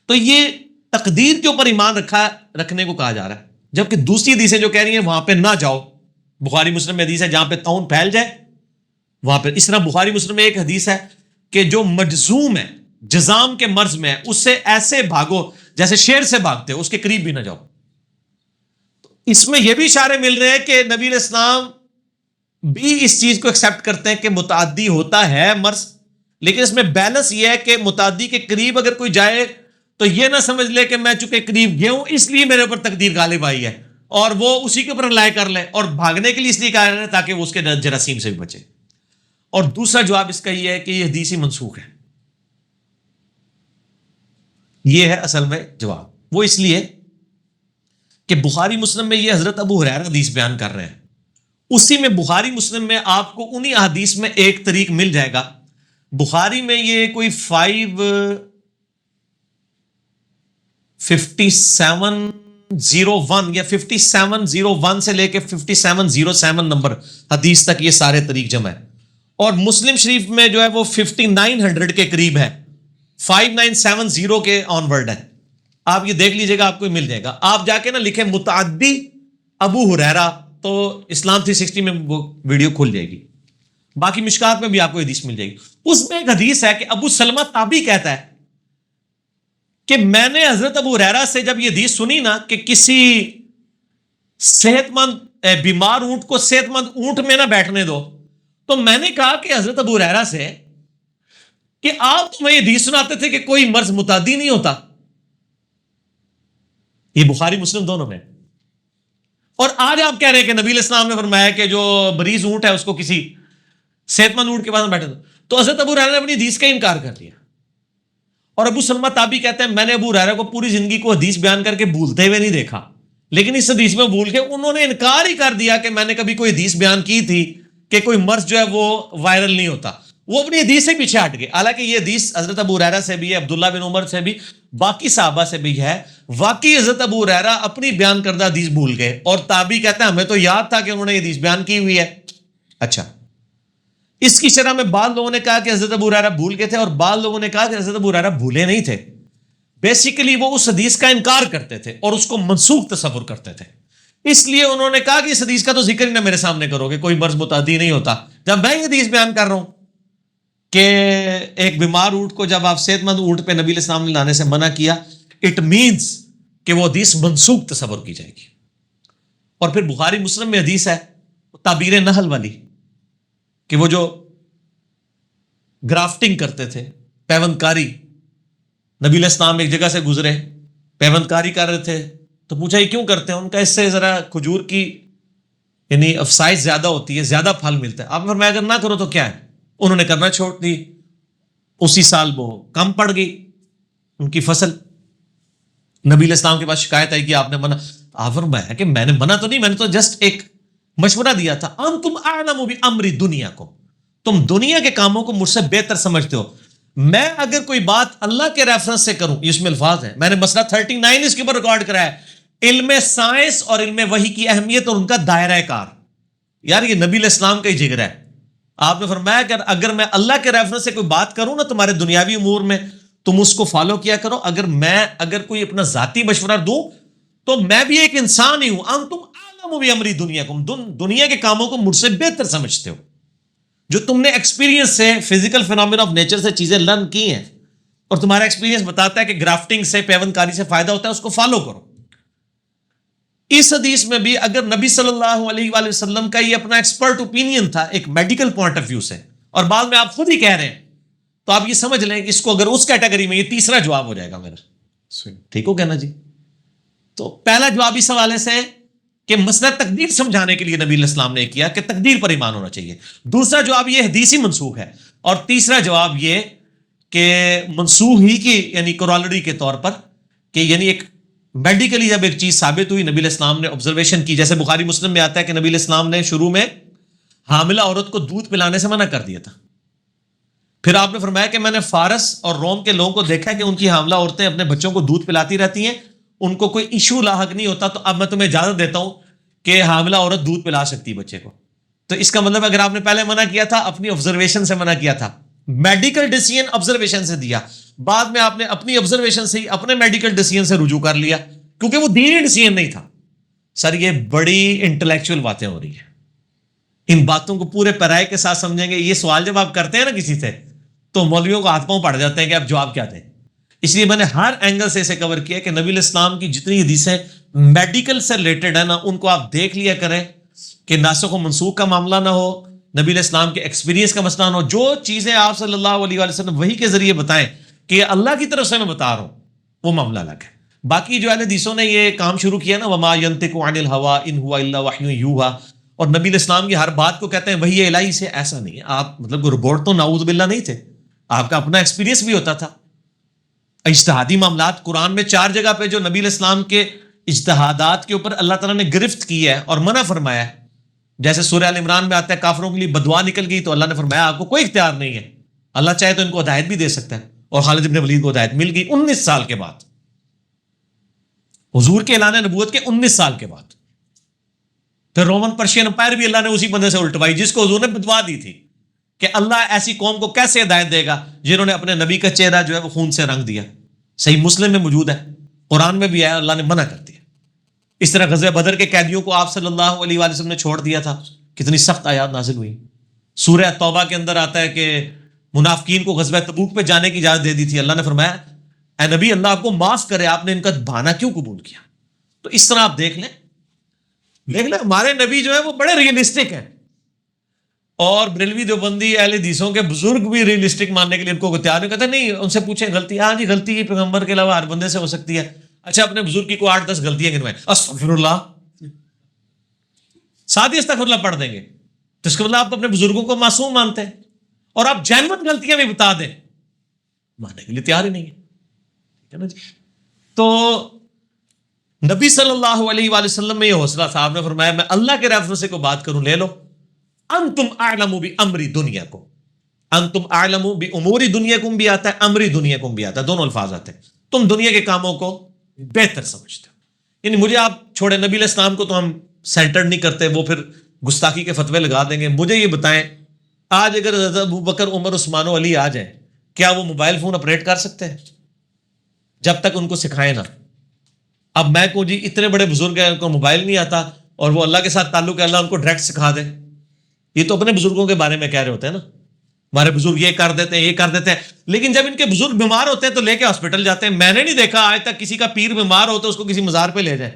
تو یہ تقدیر کے اوپر ایمان رکھنے کو کہا جا رہا ہے. جبکہ دوسری حدیثیں جو کہہ رہی ہیں وہاں پہ نہ جاؤ, بخاری مسلم میں حدیث ہے جہاں پہ طاعون پھیل جائے وہاں پہ. اس طرح بخاری مسلم میں ایک حدیث ہے کہ جو مجزوم ہے, جزام کے مرض میں ہے, اس سے ایسے بھاگو جیسے شیر سے بھاگتے ہو, اس کے قریب بھی نہ جاؤ. اس میں یہ بھی اشارے مل رہے ہیں کہ نبی علیہ السلام بھی اس چیز کو ایکسیپٹ کرتے ہیں کہ متعدی ہوتا ہے مرض, لیکن اس میں بیلنس یہ ہے کہ متعدی کے قریب اگر کوئی جائے تو یہ نہ سمجھ لے کہ میں چونکہ قریب گیا ہوں اس لیے میرے اوپر تقدیر غالب آئی ہے, اور وہ اسی کے اوپر لائے کر لے, اور بھاگنے کے لیے اس لیے کہا جا رہا ہے تاکہ وہ اس کے جراثیم سے بھی بچے. اور دوسرا جواب اس کا یہ ہے کہ یہ حدیث ہی منسوخ ہے. یہ ہے اصل میں جواب. وہ اس لیے کہ بخاری مسلم میں یہ حضرت ابو ہریرہ حدیث بیان کر رہے ہیں, اسی میں بخاری مسلم میں آپ کو انہی احادیث میں ایک طریق مل جائے گا. بخاری میں یہ کوئی 5701 یا 5701 سے لے کے 5707 نمبر حدیث تک یہ سارے طریق جمع ہے, اور مسلم شریف میں جو ہے وہ 5900 کے قریب ہے, 5970 کے آن ورڈ ہے. آپ یہ دیکھ لیجئے گا, آپ کو مل جائے گا. آپ جا کے نا لکھیں متعدی ابو ہریرہ تو اسلام 360 میں وہ ویڈیو کھل جائے گی. باقی مشکات میں بھی آپ کو حدیث مل جائے گی. اس میں ایک حدیث ہے کہ ابو سلمہ تابعی کہتا ہے کہ میں نے حضرت ابو ہریرہ سے جب یہ حدیث سنی نا کہ کسی صحت مند بیمار اونٹ کو صحت مند اونٹ میں نہ بیٹھنے دو, تو میں نے کہا کہ حضرت ابو ہریرہ سے کہ آپ تمہیں یہ حدیث سناتے تھے کہ کوئی مرض متعدی نہیں ہوتا. یہ بخاری مسلم دونوں میں. اور آج آپ کہہ رہے ہیں کہ نبی علیہ السلام نے فرمایا کہ جو مریض اونٹ ہے اس کو کسی صحت مند اونٹ کے پاس بیٹھے دو. تو حضرت ابو ہریرہ نے اپنی حدیث کا انکار کر دیا. اور ابو سلمہ تابعی کہتے ہیں میں نے ابو ہریرہ کو پوری زندگی کو حدیث بیان کر کے بھولتے ہوئے نہیں دیکھا, لیکن اس حدیث میں بھول کے انہوں نے انکار ہی کر دیا کہ میں نے کبھی کوئی حدیث بیان کی تھی کہ کوئی مرض جو ہے وہ وائرل نہیں ہوتا. وہ اپنی حدیث سے پیچھے ہٹ گئے. حالانکہ یہ حدیث حضرت ابو ہریرہ سے بھی ہے, عبداللہ بن عمر سے بھی, باقی صحابہ سے بھی ہے. واقعی حضرت ابو ہریرہ اپنی بیان کردہ حدیث بھول گئے, اور تابعی کہتے ہیں ہمیں تو یاد تھا کہ انہوں نے یہ حدیث بیان کی ہوئی ہے. اچھا, اس کی شرح میں بعض لوگوں نے کہا کہ حضرت ابو ہریرہ بھول گئے تھے, اور بعض لوگوں نے کہا کہ حضرت ابو ہریرہ بھولے نہیں تھے. بیسیکلی وہ اس حدیث کا انکار کرتے تھے اور اس کو منسوخ تصور کرتے تھے. اس لیے انہوں نے کہا کہ اس حدیث کا تو ذکر ہی نہ میرے سامنے کرو گے, کوئی مرض متعدی نہیں ہوتا, جب میں یہ حدیث بیان کر رہا ہوں کہ ایک بیمار اونٹ کو جب آپ صحت مند اونٹ پہ نبی علیہ السلام نے لانے سے منع کیا, اٹ مینز کہ وہ حدیث منسوخ تصور کی جائے گی. اور پھر بخاری مسلم میں حدیث ہے تعبیر نحل والی, کہ وہ جو گرافٹنگ کرتے تھے, پیوند کاری, نبی علیہ السلام ایک جگہ سے گزرے, پیوند کاری کر رہے تھے, تو پوچھا یہ کیوں کرتے ہیں؟ ان کا اس سے ذرا کھجور کی یعنی افسائش زیادہ ہوتی ہے, زیادہ پھل ملتا ہے. آپ نے فرمایا اگر نہ کرو تو کیا ہے؟ انہوں نے کرنا چھوڑ دی. اسی سال وہ کم پڑ گئی ان کی فصل. نبی علیہ السلام کے پاس شکایت آئی کہ آپ نے منع. آپ فرمایا کہ میں نے منع تو نہیں, میں نے تو جسٹ ایک مشورہ دیا تھا. انتم اعلم بامر دنیاکم, تم دنیا کے کاموں کو مجھ سے بہتر سمجھتے ہو. میں اگر کوئی بات اللہ کے ریفرنس سے کروں, اس میں الفاظ ہیں, میں نے مسئلہ 39 اس کے اوپر ریکارڈ کرا ہے, علم سائنس اور علم وحی کی اہمیت اور ان کا دائرہ کار. یار یہ نبی علیہ السلام کا ہی جگر ہے. آپ نے فرمایا کہ اگر میں اللہ کے ریفرنس سے کوئی بات کروں نا تمہارے دنیاوی امور میں, تم اس کو فالو کیا کرو. اگر کوئی اپنا ذاتی مشورہ دوں تو میں بھی ایک انسان ہی ہوں. انتم اعلم بامر دنیاکم, دنیا کے کاموں کو مجھ سے بہتر سمجھتے ہو. جو تم نے ایکسپیرینس سے, فزیکل فینومینا آف نیچر سے چیزیں لرن کی ہیں, اور تمہارا ایکسپیرینس بتاتا ہے کہ گرافٹنگ سے, پیوند کاری سے فائدہ ہوتا ہے, اس کو فالو کرو. اس حدیث میں بھی اگر نبی صلی اللہ علیہ وآلہ وسلم کا یہ اپنا ایکسپرٹ اوپینین تھا ایک میڈیکل پوائنٹ آف ویو سے, اور بعد میں آپ خود ہی کہہ رہے ہیں, تو آپ یہ سمجھ لیں کہ اس کو اگر اس کیٹیگری میں, یہ تیسرا جواب ہو جائے گا میرا. ٹھیک ہو کہنا جی؟ تو پہلا جواب اس حوالے سے کہ مسئلہ تقدیر سمجھانے کے لیے نبی علیہ السلام نے کیا کہ تقدیر پر ایمان ہونا چاہیے. دوسرا جواب یہ حدیثی منسوخ ہے. اور تیسرا جواب یہ کہ منسوخ ہی کی یعنی کورالری کے طور پر کہ یعنی ایک میڈیکلی جب ایک چیز ثابت ہوئی, نبی علیہ السلام نے آبزرویشن کی, جیسے بخاری مسلم میں آتا ہے کہ نبی علیہ السلام نے شروع میں حاملہ عورت کو دودھ پلانے سے منع کر دیا تھا. پھر آپ نے فرمایا کہ میں نے فارس اور روم کے لوگوں کو دیکھا کہ ان کی حاملہ عورتیں اپنے بچوں کو دودھ پلاتی رہتی ہیں, ان کو کوئی ایشو لاحق نہیں ہوتا, تو اب میں تمہیں اجازت دیتا ہوں کہ حاملہ عورت دودھ پلا سکتی بچے کو. تو اس کا مطلب اگر آپ نے پہلے منع کیا تھا, اپنی آبزرویشن سے منع کیا تھا, میڈیکل ڈیسیژن آبزرویشن سے دیا, بعد میں آپ نے اپنی آبزرویشن سے ہی اپنے میڈیکل ڈیسیژن سے رجوع کر لیا, کیونکہ وہ دینی ڈیسیژن نہیں تھا. سر یہ بڑی انٹلیکچوئل باتیں ہو رہی ہیں, ان باتوں کو پورے پیرائے کے ساتھ سمجھیں گے. یہ سوال جب آپ کرتے ہیں نا کسی سے تو مولویوں کو ہاتھ پاؤں پڑ جاتے ہیں کہ آپ جواب کیا دیں. اس لیے میں نے ہر اینگل سے اسے کور کیا کہ نبی علیہ السلام کی جتنی حدیثیں میڈیکل سے ریلیٹڈ ہیں نا, ان کو آپ دیکھ لیا کریں کہ ناسخ و منسوخ کا معاملہ نہ ہو, نبی علیہ السلام کے ایکسپیرینس کا مسئلہ نہ ہو. جو چیزیں آپ صلی اللہ علیہ وسلم وحی کے ذریعے بتائیں کہ اللہ کی طرف سے میں بتا رہا ہوں, وہ معاملہ الگ ہے. باقی جو اہل حدیثوں نے یہ کام شروع کیا نا, وما ينطق عن الهوى ان هو الا وحی یوحی, اور نبی علیہ السلام کی ہر بات کو کہتے ہیں وحی الہی سے, ایسا نہیں ہے. آپ مطلب کوئی رپورٹ تو نعوذ باللہ نہیں تھے, آپ کا اپنا ایکسپیرینس بھی ہوتا تھا. اجتہادی معاملات قرآن میں 4 جگہ پہ جو نبی علیہ السلام کے اجتہادات کے اوپر اللہ تعالیٰ نے گرفت کی ہے اور منع فرمایا ہے. جیسے سورہ ال عمران میں آتا ہے کافروں کے لیے بدعا نکل گئی تو اللہ نے فرمایا آپ کو کوئی اختیار نہیں ہے, اللہ چاہے تو ان کو ہدایت بھی دے سکتا ہے. اور خالد بن ولید کو ہدایت مل گئی 19 سال کے بعد, حضور کے اعلان نبوت کے 19 سال کے بعد. پھر رومن پرشین امپائر بھی اللہ نے اسی بندے سے الٹوائی جس کو حضور نے بدعا دی تھی کہ اللہ ایسی قوم کو کیسے ہدایت دے گا جنہوں نے اپنے نبی کا چہرہ جو ہے وہ خون سے رنگ دیا. صحیح مسلم میں موجود ہے, قرآن میں بھی ہے, اللہ نے منع کر دیا. اس طرح غزوہ بدر کے قیدیوں کو آپ صلی اللہ علیہ وسلم نے چھوڑ دیا تھا, کتنی سخت آیات نازل ہوئی. سورہ توبہ کے اندر آتا ہے کہ منافقین کو غزوہ تبوک پہ جانے کی اجازت دے دی تھی, اللہ نے فرمایا اے نبی اللہ آپ کو معاف کرے, آپ نے ان کا بہانہ کیوں قبول کیا. تو اس طرح آپ دیکھ لیں ہمارے نبی جو ہے وہ بڑے ریئلسٹک ہیں, اور بریلوی دیوبندی اہل حدیثوں کے بزرگ بھی ریئلسٹک ماننے کے لیے ان کو تیار نہیں. کہتے نہیں, ان سے پوچھیں غلطی, ہاں جی غلطی پیغمبر کے علاوہ ہر بندے سے ہو سکتی ہے. اچھا اپنے بزرگ کی کو 8-10 غلطیاں گنوائیں, استغفر اللہ, ساتھ ہی استغفر اللہ پڑھ دیں گے, تو اس کا مطلب آپ اپنے بزرگوں کو معصوم مانتے ہیں, اور آپ جینوین غلطیاں بھی بتا دیں, ماننے کے لیے تیار ہی نہیں ہے. ٹھیک ہے نا جی. تو نبی صلی اللہ علیہ وآلہ وسلم میں یہ حوصلہ تھا, آپ نے فرمایا میں اللہ کے ریفرنس سے کوئی بات کروں لے لو, انتم اعلم بامری دنیاکم, انتم اعلم بامور دنیاکم بھی آتا ہے, امری دنیاکم بھی آتا ہے, دونوں الفاظ آتے ہیں. تم دنیا کے کاموں کو بہتر سمجھتے ہو. یعنی مجھے آپ چھوڑے, نبی علیہ السلام کو تو ہم سینٹر نہیں کرتے, وہ پھر گستاخی کے فتوے لگا دیں گے. مجھے یہ بتائیں آج اگر حضرت ابو بکر, عمر, عثمان و علی آ جائیں, کیا وہ موبائل فون آپریٹ کر سکتے ہیں جب تک ان کو سکھائیں نا؟ اب میں کو جی اتنے بڑے بزرگ ہیں ان کو موبائل نہیں آتا, اور وہ اللہ کے ساتھ تعلق ہے, اللہ ان کو ڈائریکٹ سکھا دے. یہ تو اپنے بزرگوں کے بارے میں کہہ رہے ہوتے ہیں نا, ہمارے بزرگ یہ کر دیتے ہیں یہ کر دیتے ہیں, لیکن جب ان کے بزرگ بیمار ہوتے ہیں تو لے کے ہاسپٹل جاتے ہیں. میں نے نہیں دیکھا آج تک کسی کا پیر بیمار ہوتا ہے اس کو کسی مزار پہ لے جائے.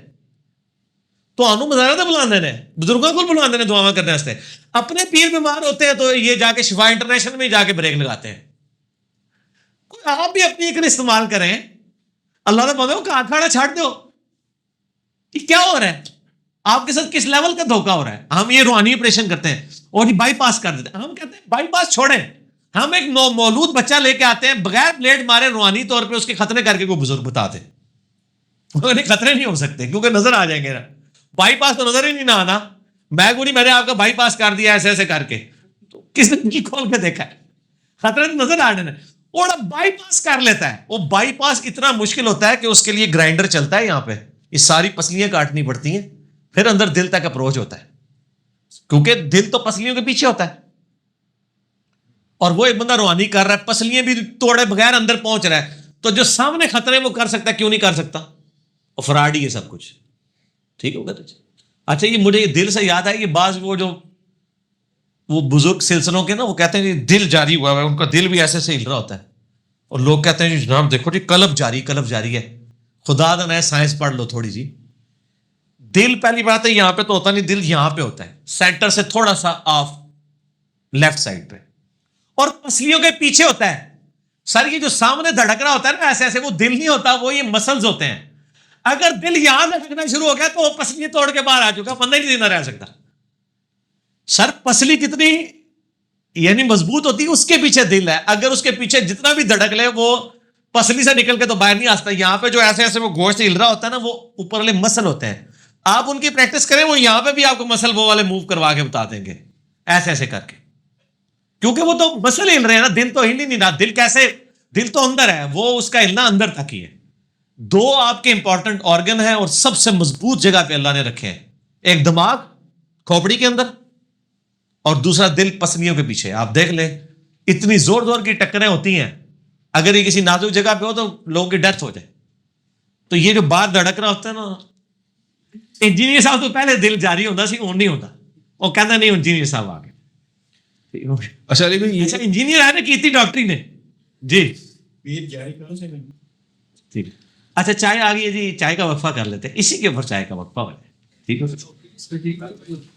تو آنو مزار تو بلانے نے, بزرگوں کو بلانے نے دعا کرنے واسطے. اپنے پیر بیمار ہوتے ہیں تو یہ جا کے شفا انٹرنیشنل میں جا کے بریک لگاتے ہیں. آپ بھی اپنی ایک استعمال کریں, اللہ نے بولے کہاں کھانا چھاڑ دو. یہ کیا ہو رہا ہے آپ کے ساتھ, کس لیول کا دھوکہ ہو رہا ہے. ہم یہ روحانی آپریشن کرتے ہیں اور یہ بائی پاس کر دیتے ہیں. ہم کہتے ہیں بائی پاس چھوڑیں, ہم ایک نو مولود بچہ لے کے آتے ہیں بغیر بلیڈ مارے, روحانی طور پہ اس کے خطرے کر کے کوئی بزرگ بتا دیں. خطرے نہیں ہو سکتے کیونکہ نظر آ جائیں گے نا. بائی پاس تو نظر ہی نہیں نہ آنا. میں کو نہیں, میں نے آپ کا بائی پاس کر دیا ایسے ایسے کر کے, تو کس نے کھول کے دیکھا ہے؟ خطرے تو نظر آ جانے. اور اب بائی پاس کر لیتا ہے. وہ بائی پاس اتنا مشکل ہوتا ہے کہ اس کے لیے گرائنڈر چلتا ہے یہاں پہ, یہ ساری پسلیاں کاٹنی پڑتی ہیں, پھر اندر دل تک اپروچ ہوتا ہے, کیونکہ دل تو پسلیوں کے پیچھے ہوتا ہے. اور وہ ایک بندہ روحانی کر رہا ہے, پسلیاں بھی توڑے بغیر اندر پہنچ رہا ہے, تو جو سامنے خطرے وہ کر سکتا ہے, کیوں نہیں کر سکتا؟ اور فراڈ ہی ہے سب کچھ. ٹھیک ہوگا تو اچھا, یہ مجھے یہ دل سے یاد ہے, یہ بعض وہ بزرگ سلسلوں کے نا, وہ کہتے ہیں دل جاری ہوا ہے, ان کا دل بھی ایسے سے ہل رہا ہوتا ہے, اور لوگ کہتے ہیں جناب دیکھو جی قلب جاری ہے. خدا دا نہ سائنس پڑھ لو تھوڑی سی. دل پہلی بات ہے یہاں پہ تو ہوتا نہیں, دل یہاں پہ ہوتا ہے, سینٹر سے تھوڑا سا آف لیفٹ سائڈ پہ, اور پسلیوں کے پیچھے ہوتا ہے. سر یہ جو سامنے دھڑک رہا ہوتا ہے نا ایسے ایسے, وہ دل نہیں ہوتا, وہ یہ مسلز ہوتے ہیں. اگر دل یہاں دھڑکنا شروع ہو گیا تو وہ پسلی توڑ کے باہر آ چکا, بندہ ہی نہیں زندہ رہ سکتا. سر پسلی کتنی یعنی مضبوط ہوتی ہے, اس کے پیچھے دل ہے. اگر اس کے پیچھے جتنا بھی دھڑک لے وہ پسلی سے نکل کے تو باہر نہیں آ سکتا. یہاں پہ جو ایسے ایسے وہ گوشت ہل رہا ہوتا ہے نا, وہ اوپر والے مسل ہوتے ہیں. آپ ان کی پریکٹس کریں, وہ یہاں پہ بھی آپ کو مسل وہ والے موو کروا کے بتا دیں گے ایسے ایسے کر کے, کیونکہ وہ تو مسل ہل رہے ہیں نا, دل تو ہل ہی نہیں رہا. دل کیسے, دل تو اندر ہے, وہ اس کا ہلنا اندر تک ہی ہے. دو آپ کے امپورٹنٹ آرگن ہیں اور سب سے مضبوط جگہ پہ اللہ نے رکھے ہیں, ایک دماغ کھوپڑی کے اندر اور دوسرا دل پسلیوں کے پیچھے. آپ دیکھ لیں اتنی زور زور کی ٹکریں ہوتی ہیں, اگر یہ کسی نازک جگہ پہ ہو تو لوگوں کی ڈیتھ ہو جائے. تو یہ جو باہر دھڑک رہا ہوتا ہے نا, انجینئر صاحب تو پہلے دل جاری ہوتا سی, وہ نہیں ہوتا. وہ کہتا نہیں انجینئر صاحب آ گئے. اچھا علی بھائی, اچھا انجینئر ہے نا کی تھی ڈاکٹری نے جی. ٹھیک ہے, اچھا چائے آ گئی ہے جی, چائے کا وقفہ کر لیتے ہیں, اسی کے اوپر چائے کا وقفہ ہو جائے. ٹھیک ہے.